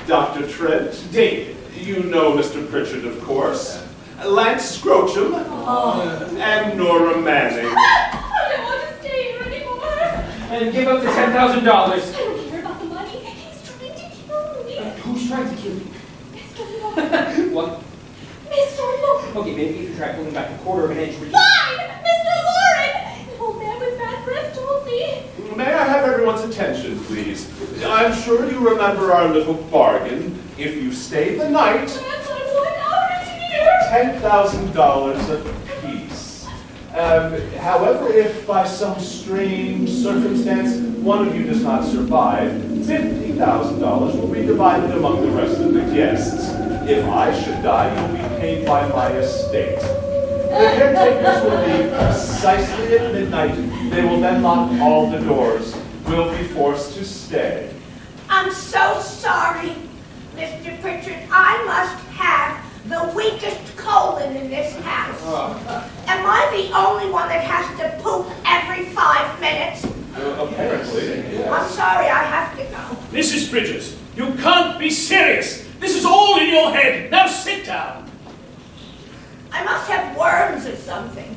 Dr. Trent, David. You know Mr. Pritchard, of course. Lance Scrochum, and Nora Manning. I don't want to stay here anymore. And give up the $10,000. I don't care about the money. He's trying to kill me. Who's trying to kill you? Mr. Lauren. What? Mr. Lauren. Okay, maybe if you try pulling back a quarter of an inch for you. Fine! Mr. Lauren! The old man with bad breath told me. May I have everyone's attention, please? I'm sure you remember our little bargain. If you stay the night, That's what I want out of here. $10,000 apiece. However, if by some strange circumstance one of you does not survive, $50,000 will be divided among the rest of the guests. If I should die, you'll be paid by my estate. The caretakers will be precisely at midnight. They will then lock all the doors. We'll be forced to stay. I'm so sorry, Mr. Pritchard. I must have the weakest colon in this house. Am I the only one that has to poop every 5 minutes? Apparently, yes. I'm sorry, I have to go. Mrs. Bridges, you can't be serious. This is all in your head. Now sit down. I must have worms or something.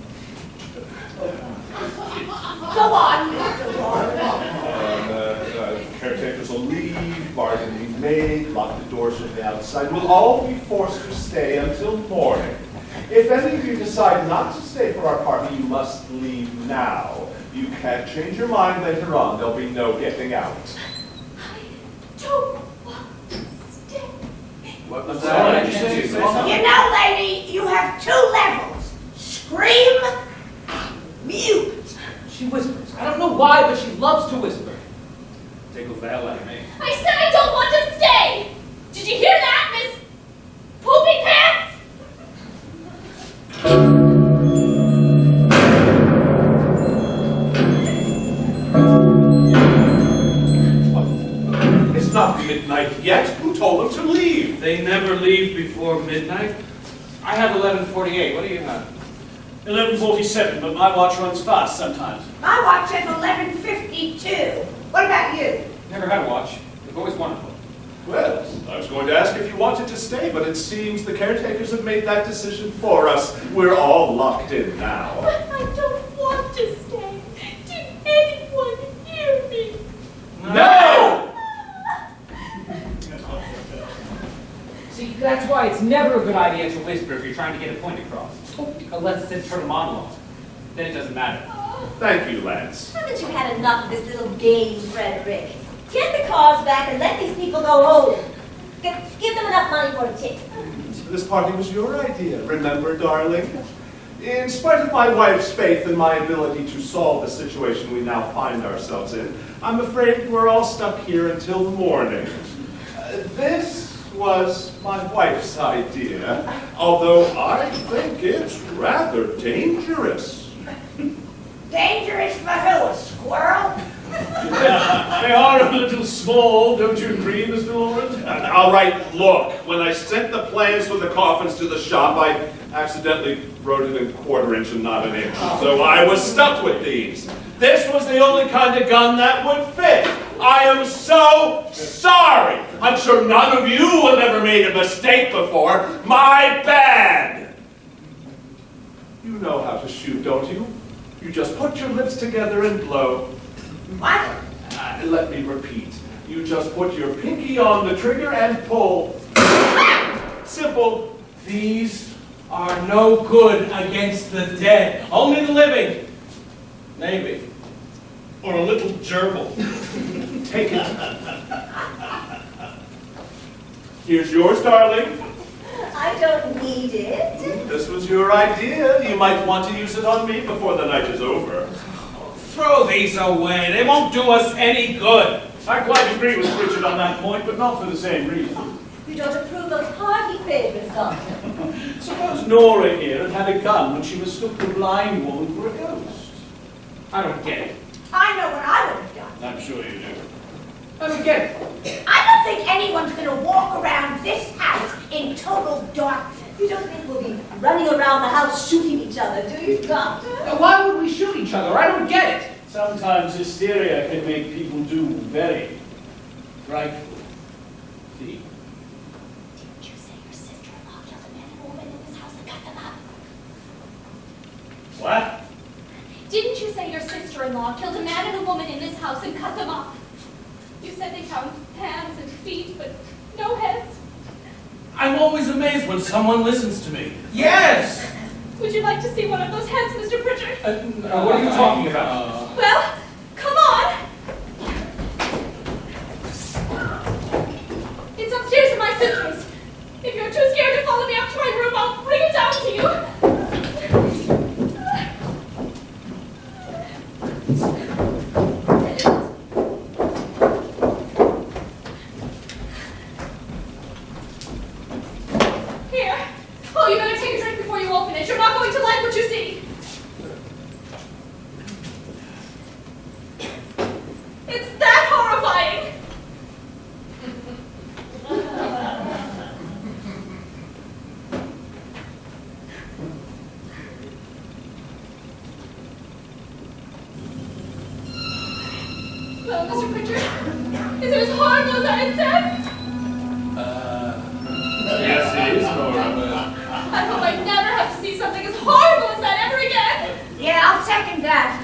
Go on, Mr. Warren. Caretakers will leave, bargain be made, lock the doors from the outside. We'll all be forced to stay until morning. If any of you decide not to stay for our party, you must leave now. You can't change your mind later on. There'll be no getting out. I don't want to stay. What was that? Did you say something? You know, lady, you have 2 levels. Scream and mute. She whispers. I don't know why, but she loves to whisper. Tickles the hell out of me. I said I don't want to stay! Did you hear that, Miss Poopy Pants? It's not midnight yet. Who told them to leave? They never leave before midnight. I have 11:48. What do you have? 11:47, but my watch runs fast sometimes. My watch says 11:52. What about you? Never had a watch. We've always wanted one. Well, I was going to ask if you wanted to stay, but it seems the caretakers have made that decision for us. We're all locked in now. But I don't want to stay. Did anyone hear me? No! See, that's why it's never a good idea to whisper if you're trying to get a point across. Unless it's for a monologue. Then it doesn't matter. Thank you, Lance. Haven't you had enough of this little game, Frederick? Get the cars back and let these people go home. Give them enough money for a tip. This party was your idea, remember, darling? In spite of my wife's faith in my ability to solve the situation we now find ourselves in, I'm afraid we're all stuck here until the morning. This was my wife's idea, although I think it's rather dangerous. Dangerous for who? A squirrel? They are a little small, don't you agree, Mr. Lawrence? All right, look, when I sent the plans for the coffins to the shop, I accidentally wrote it in 1/4 inch and not an inch, so I was stuck with these. This was the only kind of gun that would fit. I am so sorry. I'm sure none of you have ever made a mistake before. My bad. You know how to shoot, don't you? You just put your lips together and blow. What? Let me repeat. You just put your pinky on the trigger and pull. Simple. These are no good against the dead. Only the living. Maybe. Or a little gerbil. Take it. Here's yours, darling. I don't need it. This was your idea. You might want to use it on me before the night is over. Throw these away. They won't do us any good. I quite agree with Richard on that point, but not for the same reason. You don't approve of party favors, Doctor. Suppose Nora here had had a gun when she mistook the blind woman for a ghost. I don't get it. I know what I would have done. I'm sure you do. I don't get it. I don't think anyone's going to walk around this house in total darkness. You don't think we'll be running around the house shooting each other, do you, Doctor? Why would we shoot each other? I don't get it. Sometimes hysteria can make people do very frightful things. Didn't you say your sister-in-law killed a man and a woman in this house and cut them up? What? Didn't you say your sister-in-law killed a man and a woman in this house and cut them up? You said they found hands and feet, but no heads. I'm always amazed when someone listens to me. Yes! Would you like to see one of those heads, Mr. Pritchard? What are you talking about? Well, come on. It's upstairs in my suitcase. If you're too scared to follow me up to my room, I'll bring it down to you. Here. Oh, you better take a drink before you open it. You're not going to like what you see. It's that horrifying. Walter Pritchard? Is it as horrible as I had said? Yes, it is, Nora. I hope I never have to see something as horrible as that ever again. Yeah, I'll second that.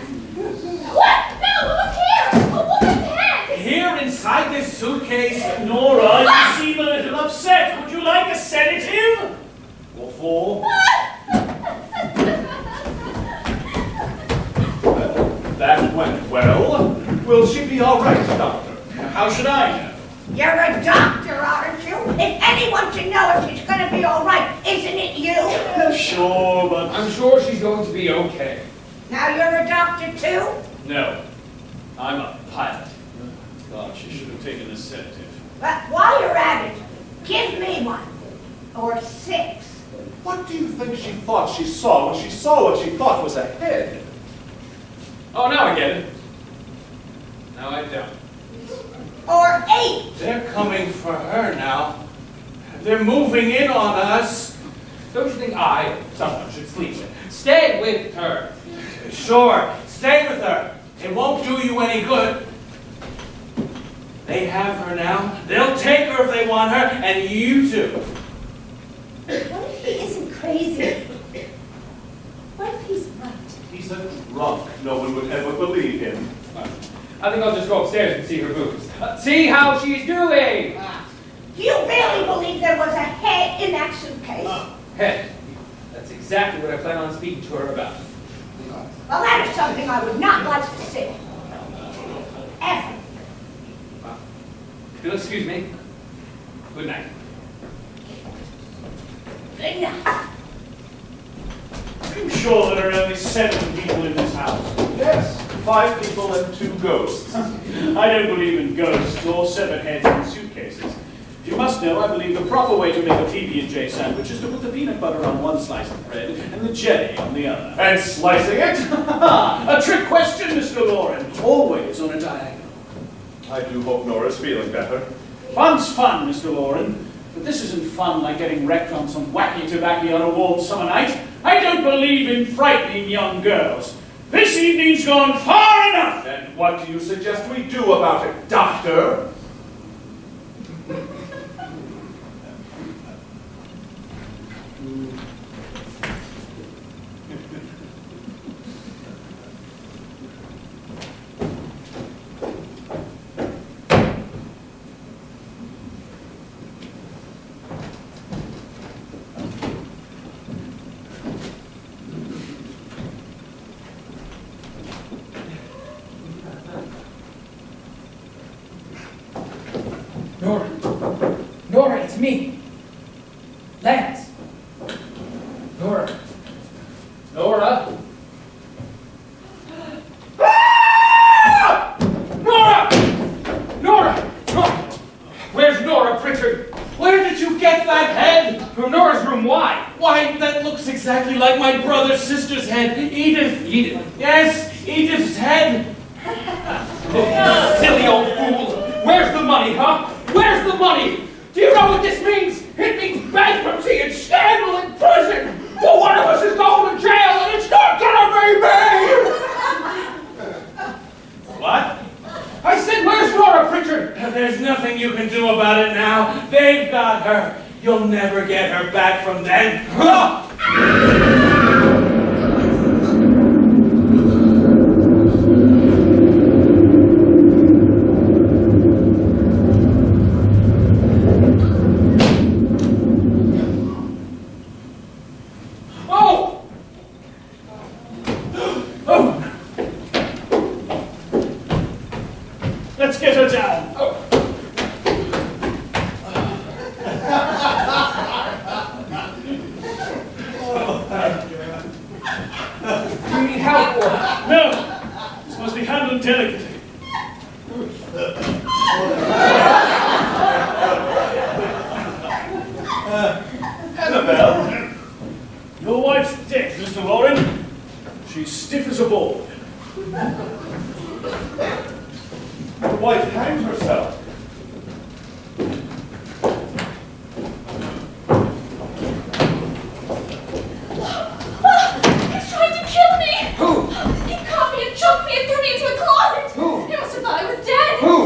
What? No, look here! A woman's head! Here inside this suitcase. Nora, you seem a little upset. Would you like a sedative? Or four? That went well. Will she be all right, Doctor? How should I know? You're a doctor, aren't you? If anyone should know if she's gonna be all right, isn't it you? Sure, but I'm sure she's going to be okay. Now you're a doctor too? no. I'm a pilot. God, she should have taken a sedative. But while you're at it, give me one. Or 6. What do you think she thought she saw when she saw what she thought was a head? Oh, now I get it. Now I don't. Or 8. They're coming for her now. They're moving in on us. Don't you think someone should sleep with? Stay with her. Sure, stay with her. It won't do you any good. They have her now. They'll take her if they want her, and you too. What if he isn't crazy? What if he's right? He's a drunk. No one would ever believe him. I think I'll just go upstairs and see her boobs. See how she's doing! Do you really believe there was a head in that suitcase? Head. That's exactly what I plan on speaking to her about. Well, that is something I would not like to see. Ever. If you'll excuse me. Good night. Good night. Are you sure there are only 7 people in this house? Yes, 5 people and 2 ghosts. I don't believe in ghosts or 7 heads in suitcases. You must know, I believe the proper way to make a PB&J sandwich is to put the peanut butter on one slice of bread and the jelly on the other. And slicing it? A trick question, Mr. Lauren. Always on a diagonal. I do hope Nora's feeling better. Fun's fun, Mr. Lauren. But this isn't fun like getting wrecked on some wacky tobacco on a warm summer night. I don't believe in frightening young girls. This evening's gone far enough. And what do you suggest we do about it, Doctor? Nora, it's me. Lance. Nora. Nora. Nora! Nora! Where's Nora, Pritchard? Where did you get that head? From Nora's room, why? Why, that looks exactly like my brother's sister's head, Edith. Edith. Yes, Edith's head. Silly old fool. Where's the money, huh? Where's the money? Do you know what this means? It means bankruptcy and scandal in prison. Well, one of us is going to jail, and it's not gonna be me! What? I said, where's Nora, Pritchard? There's nothing you can do about it now. They've got her. You'll never get her back from them. Let's get her down. Do you need help or? No, this must be handled delicately. Annabelle? Your wife's dead, Mr. Lauren. She's stiff as a board. Your wife hanged herself. He's trying to kill me! Who? He caught me and choked me and threw me into a closet! Who? He must have thought I was dead! Who?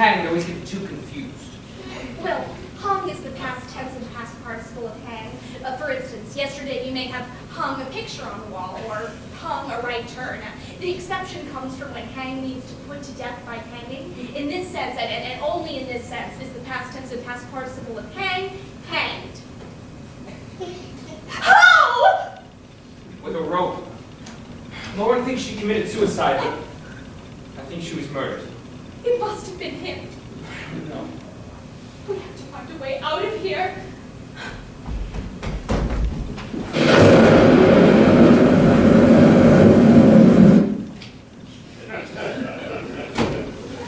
hanged always get too confused. Well, hung is the past tense and past participle of hang. For instance, yesterday you may have hung a picture on the wall or hung a right turn. The exception comes from when hang means to put to death by hanging. In this sense, and only in this sense, is the past tense and past participle of hang, hanged. How? With a rope. Lauren thinks she committed suicide, but I think she was murdered. It must have been him. No. We have to find a way out of here.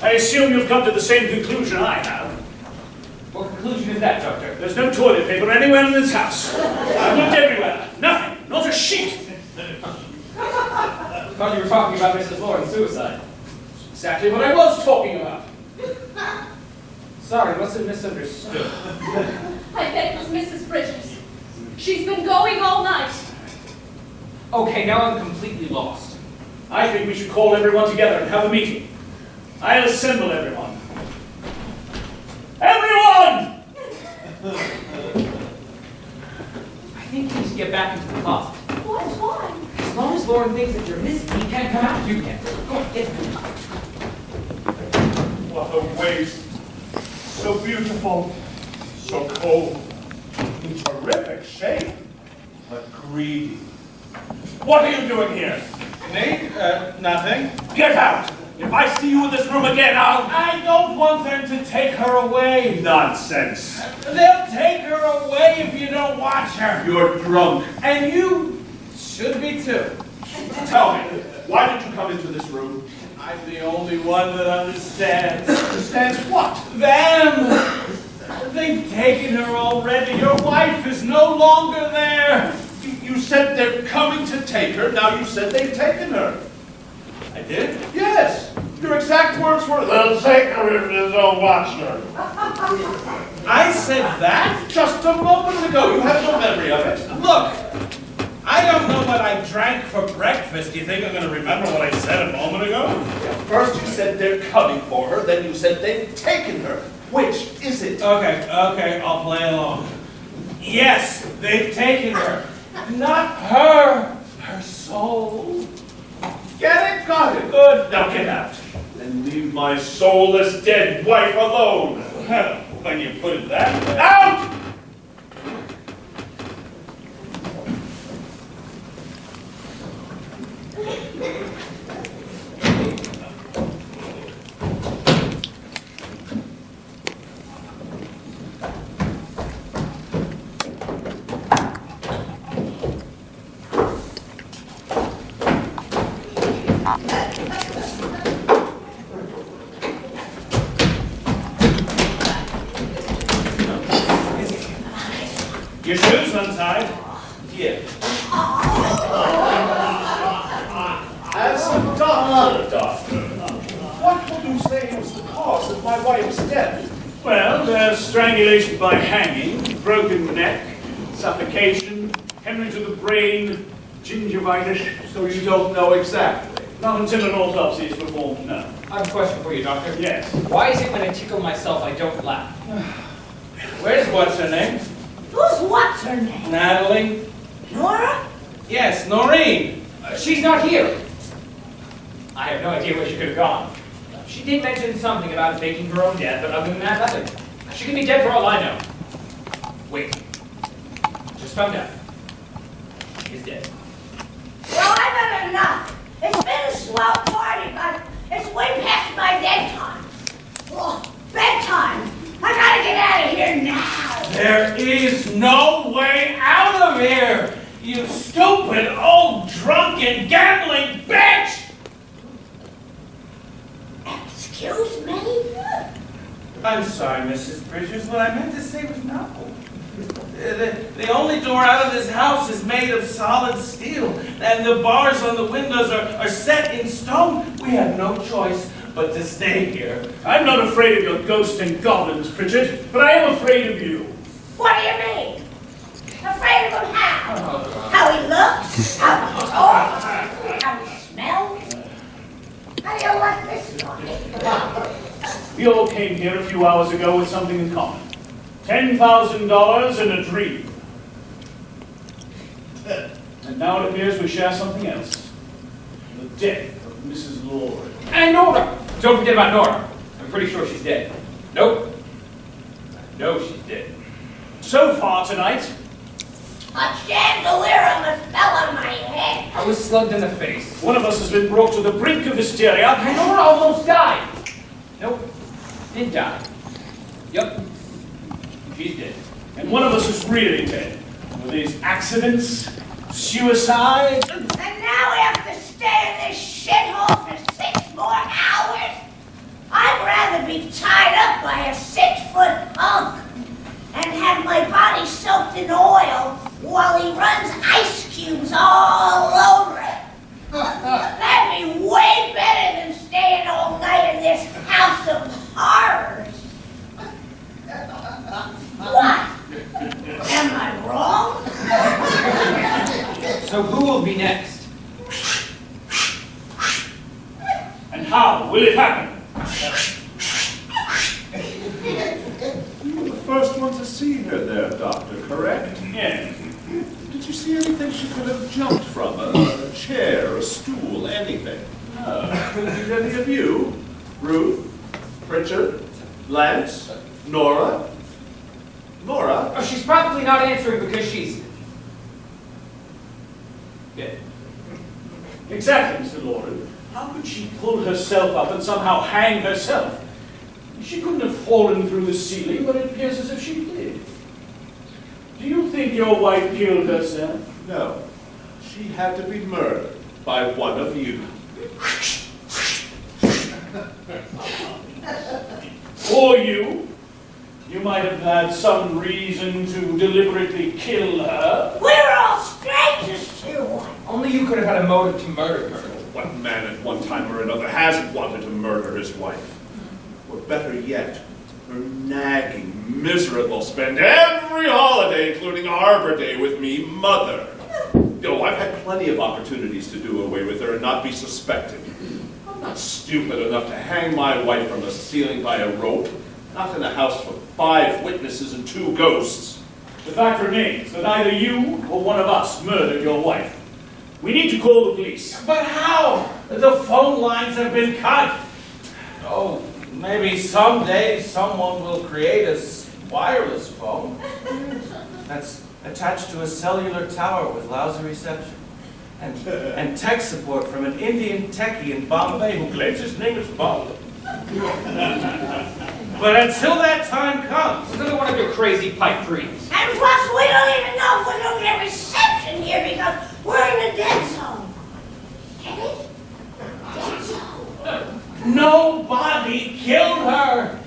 I assume you've come to the same conclusion I have. What conclusion is that, Doctor? There's no toilet paper anywhere in this house. I've looked everywhere. Nothing. Not a sheet. I thought you were talking about Mrs. Lauren's suicide. Exactly what I was talking about. Sorry, must have misunderstood. I bet it was Mrs. Bridges. She's been going all night. Okay, now I'm completely lost. I think we should call everyone together and have a meeting. I'll assemble everyone. Everyone! I think you need to get back into the closet. What? Why? As long as Lauren thinks that you're missing, he can't come out. You can. Go on, get him. What a waste. So beautiful, so cold, in terrific shape, but greedy. What are you doing here? Me? Nothing. Get out! If I see you in this room again, I don't want them to take her away. Nonsense. They'll take her away if you don't watch her. You're drunk. And you should be too. Tell me, why did you come into this room? I'm the only one that understands. Understands what? Them! They've taken her already. Your wife is no longer there. You said they're coming to take her, now you said they've taken her. I did? Yes. Your exact words were, they'll take her if they don't watch her. I said that? Just a moment ago. You have no memory of it. Look, I don't know what I drank for breakfast. Do you think I'm going to remember what I said a moment ago? First you said they're coming for her, then you said they've taken her. Which is it? Okay, I'll play along. Yes, they've taken her. Not her, her soul. Get it? Got it. Good. Now get out. And leave my soulless dead wife alone. When you put it that way. Out! Your shoes untied? Yeah. As a doctor, what would you say was the cause of my wife's death? Well, there's strangulation by hanging, broken neck, suffocation, hemorrhage of the brain, gingivitis. So you don't know exactly. Not until an autopsy is performed, no. I have a question for you, Doctor. Yes. Why is it when I tickle myself I don't laugh? Where's what's her name? Who's what's her name? Natalie? Nora? Yes, Noreen. She's not here. I have no idea where she could have gone. She did mention something about faking her own death, but other than that, nothing. She could be dead for all I know. Wait. Just found out. She's dead. Well, I've had enough. It's been a swell party, but it's way past my bedtime. Oh, bedtime. I gotta get out of here now. There is no way out of here, you stupid, old, drunken, gambling bitch! Excuse me? I'm sorry, Mrs. Bridges. What I meant to say was no. The only door out of this house is made of solid steel, and the bars on the windows are set in stone. We have no choice but to stay here. I'm not afraid of your ghosts and goblins, Pritchard, but I am afraid of you. What do you mean? Afraid of him how? How he looks? How he talks? How he smells? How do you like this one? We all came here a few hours ago with something in common. $10,000 and a dream. And now it appears we share something else. The death of Mrs. Lowey. And Nora! Don't forget about Nora. I'm pretty sure she's dead. Nope. I know she's dead. So far tonight, A chandelier almost fell on my head. I was slugged in the face. one of us has been brought to the brink of hysteria. And Nora almost died. Nope. Did die. Yup. She's dead. And one of us is really dead. Were these accidents? Suicide? And now we have to stay in this shithole for 6 more hours? I'd rather be tied up by a 6-foot hunk and have my body soaked in oil while he runs ice cubes all over it. That'd be way better than staying all night in this house of horrors. What? Am I wrong? So who will be next? And how will it happen? You were the first one to see her there, Doctor, correct? Yes. Did you see anything she could have jumped from? A chair, a stool, anything? Did any of you? Ruth? Pritchard? Lance? Nora? Nora? Oh, she's probably not answering because she's dead. Exactly, Mr. Lowey. How could she pull herself up and somehow hang herself? She couldn't have fallen through the ceiling, but it appears as if she did. Do you think your wife killed herself? No. She had to be murdered by one of you. Or you? You might have had some reason to deliberately kill her. We're all strangers to one. Only you could have had a motive to murder her. What man at one time or another hasn't wanted to murder his wife? Or better yet, her nagging, miserable, spend every holiday, including Arbor Day, with me mother. Oh, I've had plenty of opportunities to do away with her and not be suspected. I'm not stupid enough to hang my wife from the ceiling by a rope. Not in a house for 5 witnesses and 2 ghosts. The fact remains that either you or one of us murdered your wife. We need to call the police. But how? The phone lines have been cut. Oh, maybe someday someone will create a wireless phone that's attached to a cellular tower with lousy reception. And tech support from an Indian techie in Bombay who claims his name is Bob. But until that time comes, Another one of your crazy pipe dreams. And plus, we don't even know if we're going to get reception here because we're in the dead zone. Get it? Dead zone. nobody killed her.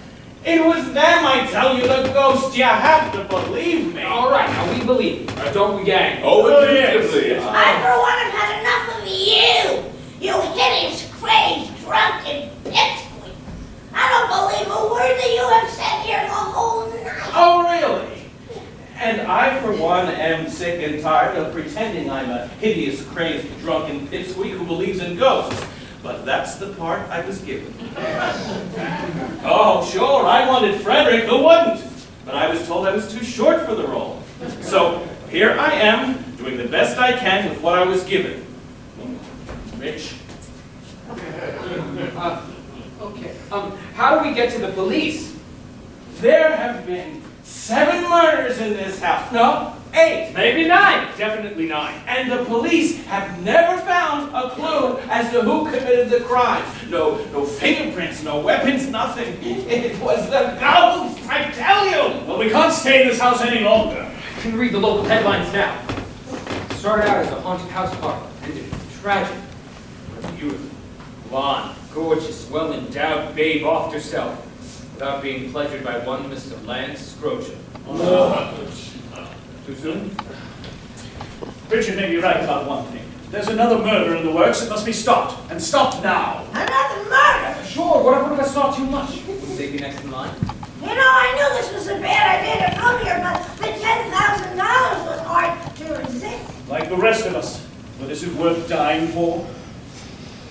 It was them, I tell you, the ghost. You have to believe me. All right, now we believe you, don't we, gang? Oh, yes. I, for one, have had enough of you. You hideous, crazed, drunken pipsqueak. I don't believe a word that you have said here the whole night. Oh, really? And I, for one, am sick and tired of pretending I'm a hideous, crazed, drunken pipsqueak who believes in ghosts. But that's the part I was given. Oh, sure, I wanted Frederick, who wouldn't? But I was told I was too short for the role. So here I am, doing the best I can with what I was given. Rich. Okay. How do we get to the police? There have been 7 murders in this house. No, 8. Maybe 9. Definitely 9. And the police have never found a clue as to who committed the crimes. No fingerprints, no weapons, nothing. It was the ghost, I tell you. Well, we can't stay in this house any longer. You can read the local headlines now. It started out as a haunted house party, ended in tragic. A beautiful, blonde, gorgeous, well-endowed babe offed herself without being pleasured by one Mr. Lance Scrocha. Too soon? Richard may be right about one thing. There's another murder in the works that must be stopped, and stopped now. Another murder? Sure, what if I saw too much? Wouldn't they be next in line? You know, I knew this was a bad idea to come here, but the $10,000 was hard to resist. Like the rest of us, but is it worth dying for?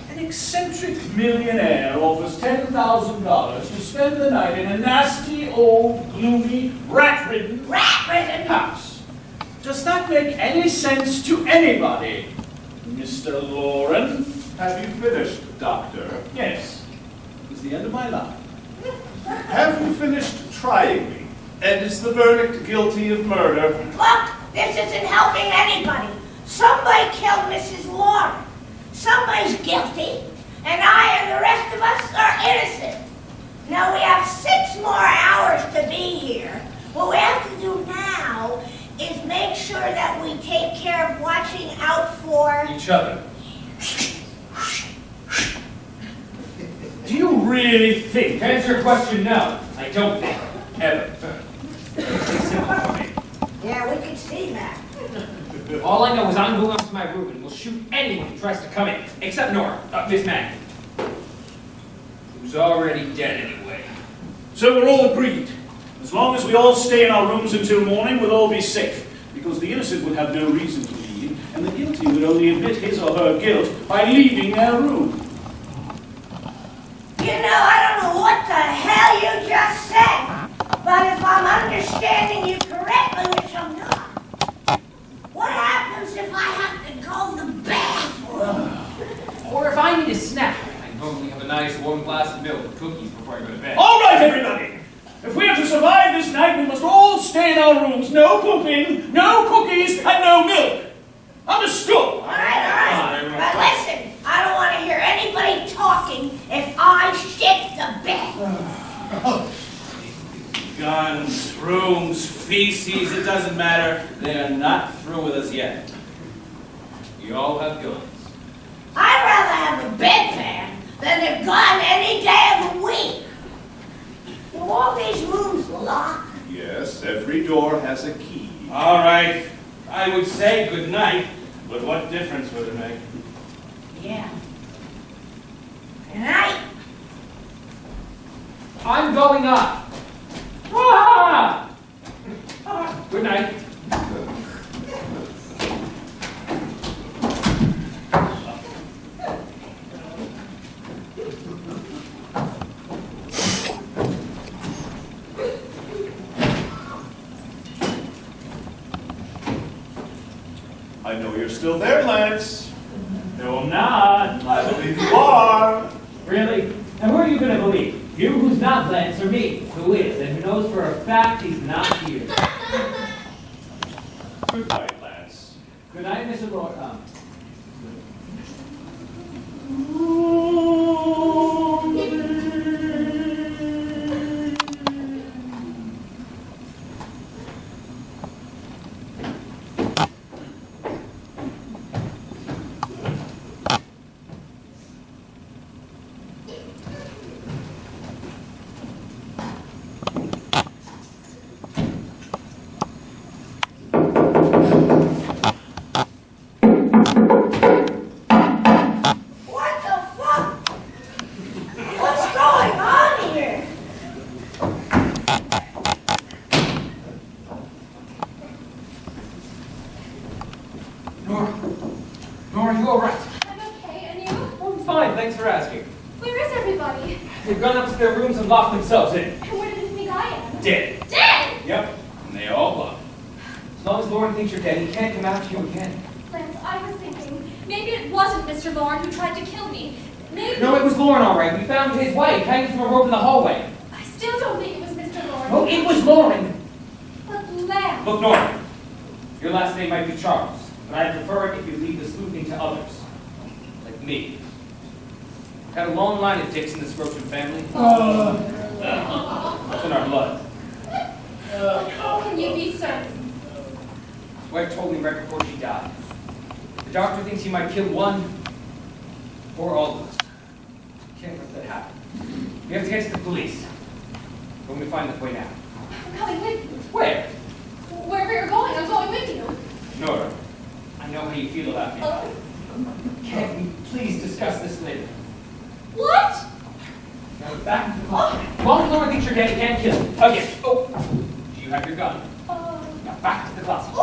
An eccentric millionaire offers $10,000 to spend the night in a nasty, old, gloomy, rat-ridden house. Does that make any sense to anybody, Mr. Loren? Have you finished, Doctor? Yes. It was the end of my life. Have you finished trying me? And is the verdict guilty of murder? Look, this isn't helping anybody. Somebody killed Mrs. Loren. Somebody's guilty, and I and the rest of us are innocent. Now we have 6 more hours to be here. What we have to do now is make sure that we take care of watching out for Each other. Do you really think? To answer your question, no. I don't think. Ever. It's simple for me. Yeah, we can see that. All I know is I'm going up to my room and will shoot anyone who tries to come in, except Nora, Miss Maggie, who's already dead anyway. So we're all agreed. As long as we all stay in our rooms until morning, we'll all be safe. Because the innocent would have no reason to leave, and the guilty would only admit his or her guilt by leaving their room. You know, I don't know what the hell you just said, but if I'm understanding you correctly, which I'm not, what happens if I have to go to the bathroom? Or if I need a snack, I normally have a nice warm glass of milk and cookies before I go to bed. All right, everybody! If we are to survive this night, we must all stay in our rooms. No pooping, no cookies, and no milk. Understood? All right. But listen, I don't want to hear anybody talking if I shit the bed. Guns, rooms, feces, it doesn't matter. They are not through with us yet. You all have guns. I'd rather have a bedpan than a gun any day of the week. Do all these rooms lock? Yes, every door has a key. All right, I would say good night, but what difference would it make? Yeah. Good night. I'm going up. Ah! Good night. I know you're still there, Lance. No, I'm not. I believe you are. Really? And who are you going to believe? You who's not Lance, or me, who is, and who knows for a fact he's not here. Good night, Lance. Good night, Mr. Lord. What the fuck? What's going on here? Nora, you all right? I'm okay, and you? I'm fine, thanks for asking. Where is everybody? They've gone up to their rooms and locked themselves in. And where do you think I am? Dead. Dead! Yep. And they all locked. As long as Lauren thinks you're dead, he can't come after you again. Lance, I was thinking, maybe it wasn't Mr. Loren who tried to kill me. Maybe... No, it was Lauren, all right. We found his wife hanging from a rope in the hallway. I still don't think it was Mr. Loren. No, it was Lauren. But Lance... Look, Nora, your last name might be Charles, but I'd prefer it if you leave the sleuthing to others, like me. Got a long line of dicks in this Grosham family. It's in our blood. How can you be certain? His wife told me right before she died. The doctor thinks he might kill one or all of us. Can't let that happen. We have to get to the police. We're going to find the way now. I'm coming with you. Where? Wherever you're going, I'm going with you. Nora, I know how you feel about me. Can't we please discuss this later? What? Now back to the closet. As long as Nora thinks you're dead, you can't kill her. Again. Oh, do you have your gun? Now back to the closet.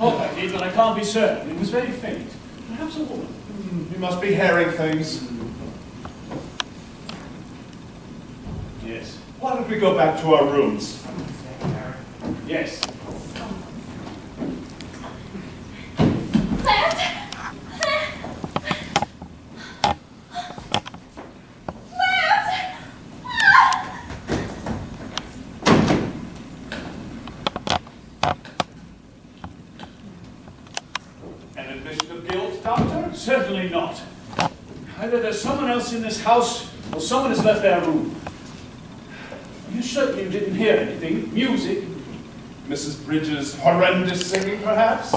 Oh, I did, but I can't be certain. It was very faint. Perhaps a woman. You must be hearing things. Yes. Why don't we go back to our rooms? Yes. Clarence! An admission of guilt, Doctor? Certainly not. Either there's someone else in this house, or someone has left their room. Are you certain you didn't hear anything? Music? Mrs. Bridges' horrendous singing, perhaps?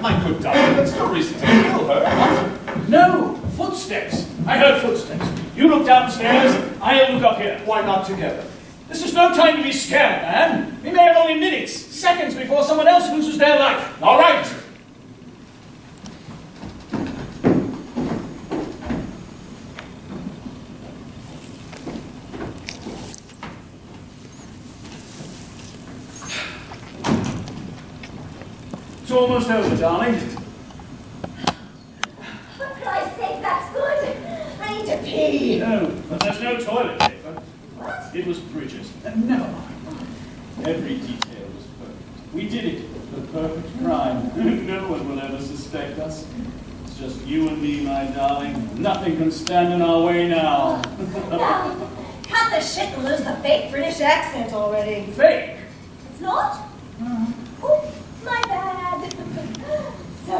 My good doctor, that's no reason to kill her. No! Footsteps! I heard footsteps. You look downstairs, I'll look up here. Why not together? This is no time to be scared, man. We may have only minutes, seconds before someone else loses their life. All right. It's almost over, darling. For Christ's sake, that's good. I need to pee. No, but there's no toilet paper. What? It was Bridges. Never mind. Every detail was perfect. We did it. The perfect crime. No one will ever suspect us. It's just you and me, my darling. Nothing can stand in our way now. Now, cut the shit and lose the fake British accent already. Fake! It's not? Oh, my bad. So,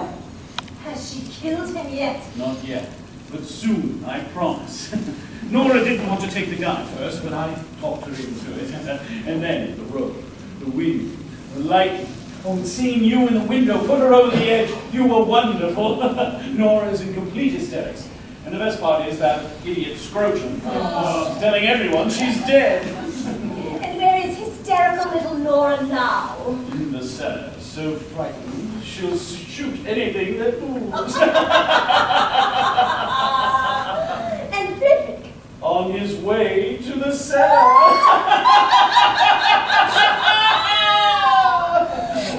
has she killed him yet? Not yet, but soon, I promise. Nora didn't want to take the gun first, but I talked her into it. And then the road, the wind, the lightning. Oh, and seeing you in the window put her over the edge, you were wonderful. Nora's in complete hysterics. And the best part is that idiot Scrotum is telling everyone she's dead. And where is hysterical little Nora now? In the cellar, so frightened, she'll shoot anything that moves. And Frederick? On his way to the cellar.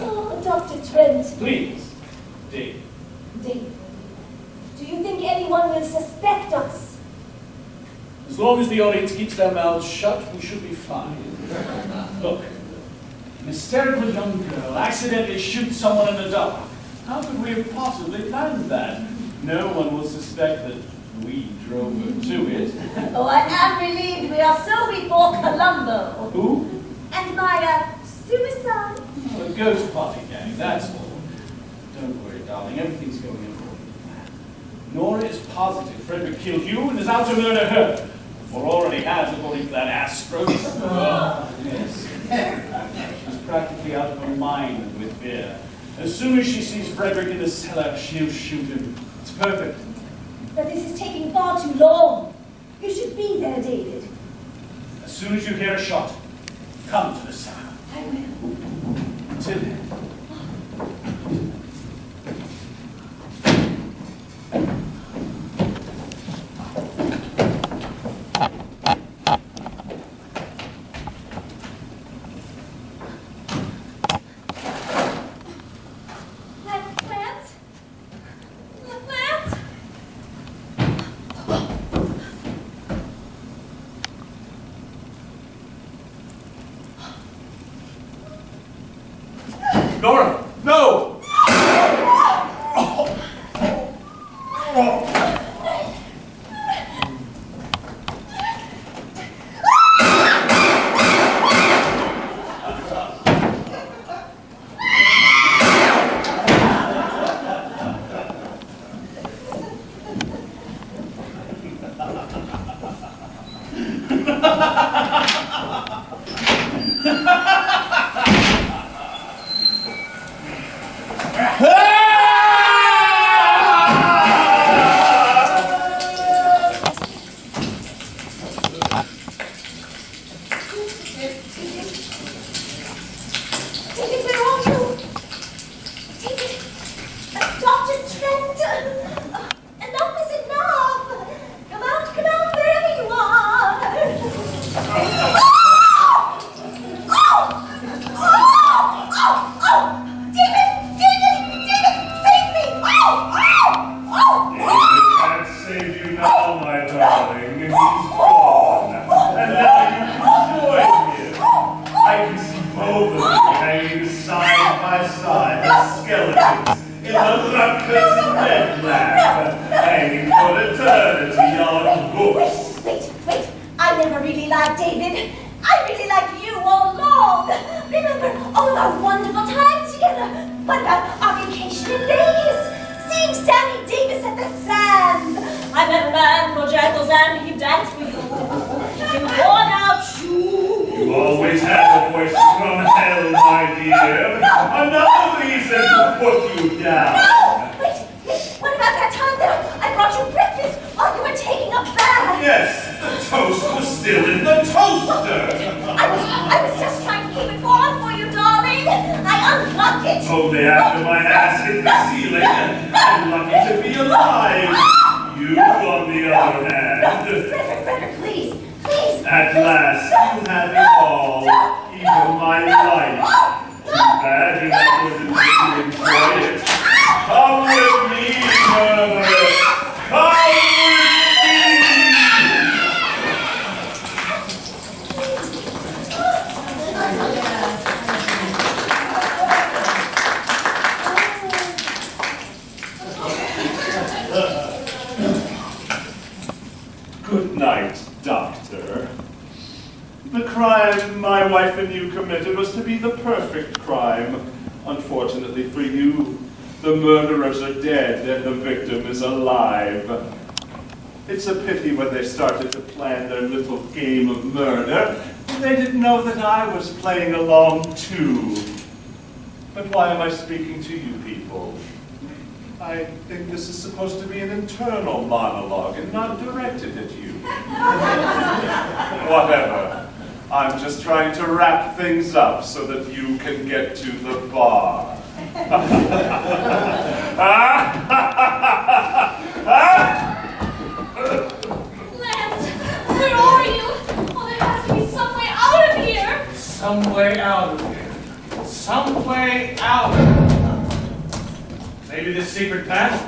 Oh, Dr. Trent. Please, Dave. Dave, do you think anyone will suspect us? As long as the audience keeps their mouths shut, we should be fine. Look, an hysterical young girl accidentally shoots someone in the dark. How could we have possibly planned that? No one will suspect that we drove her to it. Oh, I am relieved we are so before Columbo. Who? And my, suicide. A ghost party gang, that's all. Don't worry, darling, everything's going according to plan. Nora is positive Frederick killed you and is out to murder her. Or already has, according to that ass stroke. Yes. She's practically out of her mind with fear. As soon as she sees Frederick in the cellar, she'll shoot him. It's perfect. But this is taking far too long. You should be there, David. As soon as you hear a shot, come to the cellar. I will. Until then. Lance? Lance? Nora, no! Both of them hanging side by side as skeletons in the ruckus dead lab, hanging for eternity on books. Wait. I never really liked David. I really liked you all along. Remember all of our wonderful times together? What about our vacation in Vegas? Seeing Sammy Davis at the Sands. I met a man, Roger Eccles, and he danced for you. In worn-out shoes. You always have a voice from hell, my dear. Another reason to put you down. No! Wait. What about that time that I brought you breakfast while you were taking a bath? Yes, the toast was still in the toaster. I was just trying to keep it warm for you, darling. I unplugged it. Only after my ass hit the ceiling. I'm lucky to be alive. You, on the other hand. Frederick, please. At last, you have it all. Even my life. Too bad you wasn't able to enjoy it. Come with me, murderer. Come with me. Good night, Doctor. The crime my wife and you committed was to be the perfect crime. Unfortunately for you, the murderers are dead and the victim is alive. It's a pity when they started to plan their little game of murder, they didn't know that I was playing along too. But why am I speaking to you people? I think this is supposed to be an internal monologue and not directed at you. Whatever. I'm just trying to wrap things up so that you can get to the bar. Lance, where are you? Oh, there has to be some way out of here. Some way out of here. Some way out. Maybe this secret path?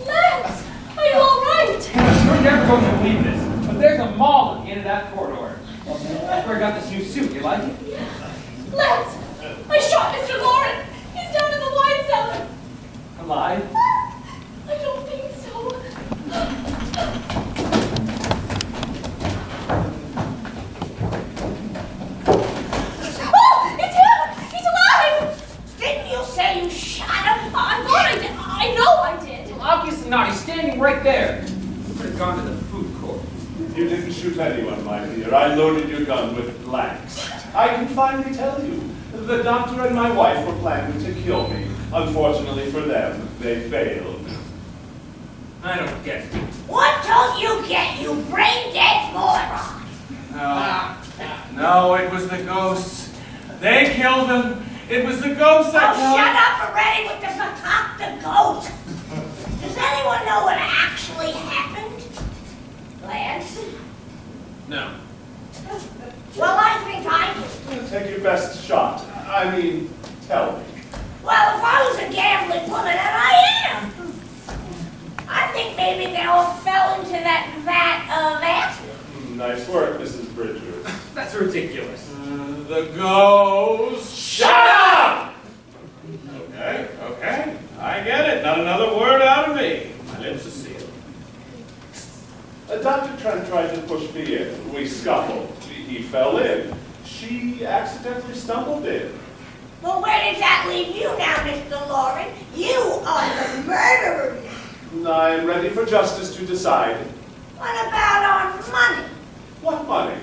Lance, are you all right? You're never going to believe this, but there's a mall at the end of that corridor. That's where I got this new suit. You like it? Lance, I shot Mr. Lauren. He's down in the wine cellar. Alive? I don't think so. Oh, it's him! He's alive! Didn't you say you shot him? I thought I did. I know I did. Well, obviously not. He's standing right there. You could have gone to the food court. You didn't shoot anyone, my dear. I loaded your gun with blanks. I can finally tell you. The doctor and my wife were planning to kill me. Unfortunately for them, they failed. I don't get it. What don't you get, you brain-dead moron? No, it was the ghosts. They killed him. It was the ghosts that Oh, shut up already with the macaque goat. Does anyone know what actually happened? Lance? No. Well, I think I do. Take your best shot. I mean, tell me. Well, if I was a gambling woman, and I am, I think maybe they all fell into that vat of acid. Nice work, Mrs. Bridger. That's ridiculous. The ghosts. Shut up! Okay. I get it. Not another word out of me. My lips are sealed. Dr. Trent tried to push me in. We scuffled. He fell in. She accidentally stumbled in. Well, where does that leave you now, Mr. Lauren? You are the murderer now. I'm ready for justice to decide. What about our money? What money?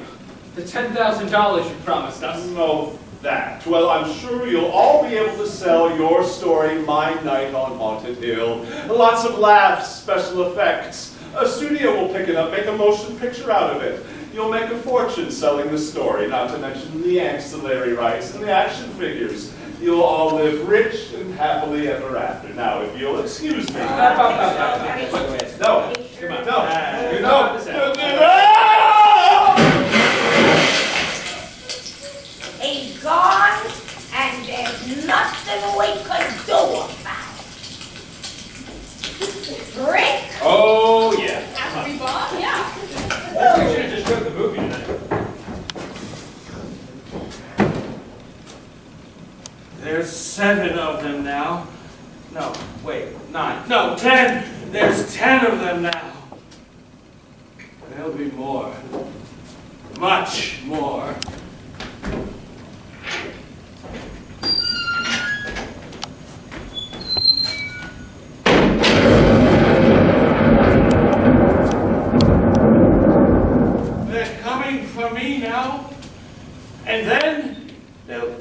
The $10,000 you promised us. No, that. Well, I'm sure you'll all be able to sell your story, My Night on Haunted Hill. Lots of laughs, special effects. A studio will pick it up, make a motion picture out of it. You'll make a fortune selling the story, not to mention the ancillary rights and the action figures. You'll all live rich and happily ever after. Now, if you'll excuse me. Wait. No. Come on. He's gone, and there's nothing we could do about it. Rick? Oh, yeah. After we bought? Yeah. We should have just showed the movie tonight. There's 7 of them now. No, wait, 9. No, 10. There's 10 of them now. There'll be more. Much more. They're coming for me now. And then they'll...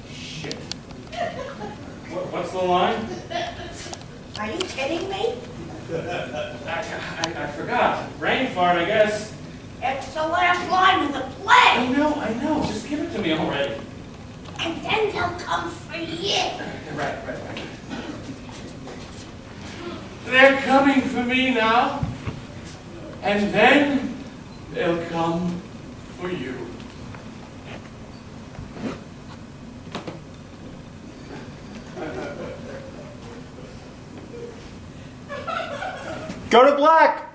Shit. What's the line? Are you kidding me? I forgot. Brain fart, I guess. It's the last line of the play. I know. Just give it to me already. And then they'll come for you. Right. They're coming for me now. And then they'll come for you. Go to black!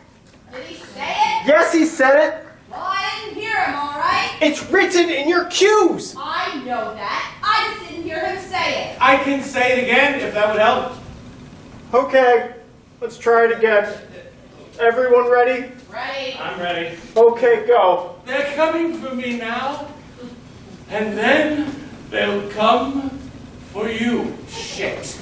Did he say it? Yes, he said it! Well, I didn't hear him, all right? It's written in your cues! I know that. I just didn't hear him say it. I can say it again if that would help. Okay, let's try it again. Everyone ready? Ready? I'm ready. Okay, go. They're coming for me now. And then they'll come for you. Shit.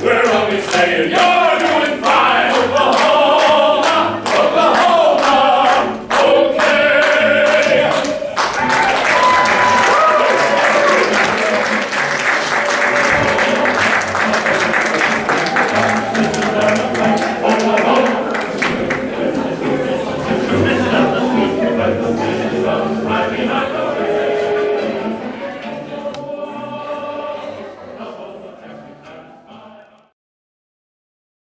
We're only saying,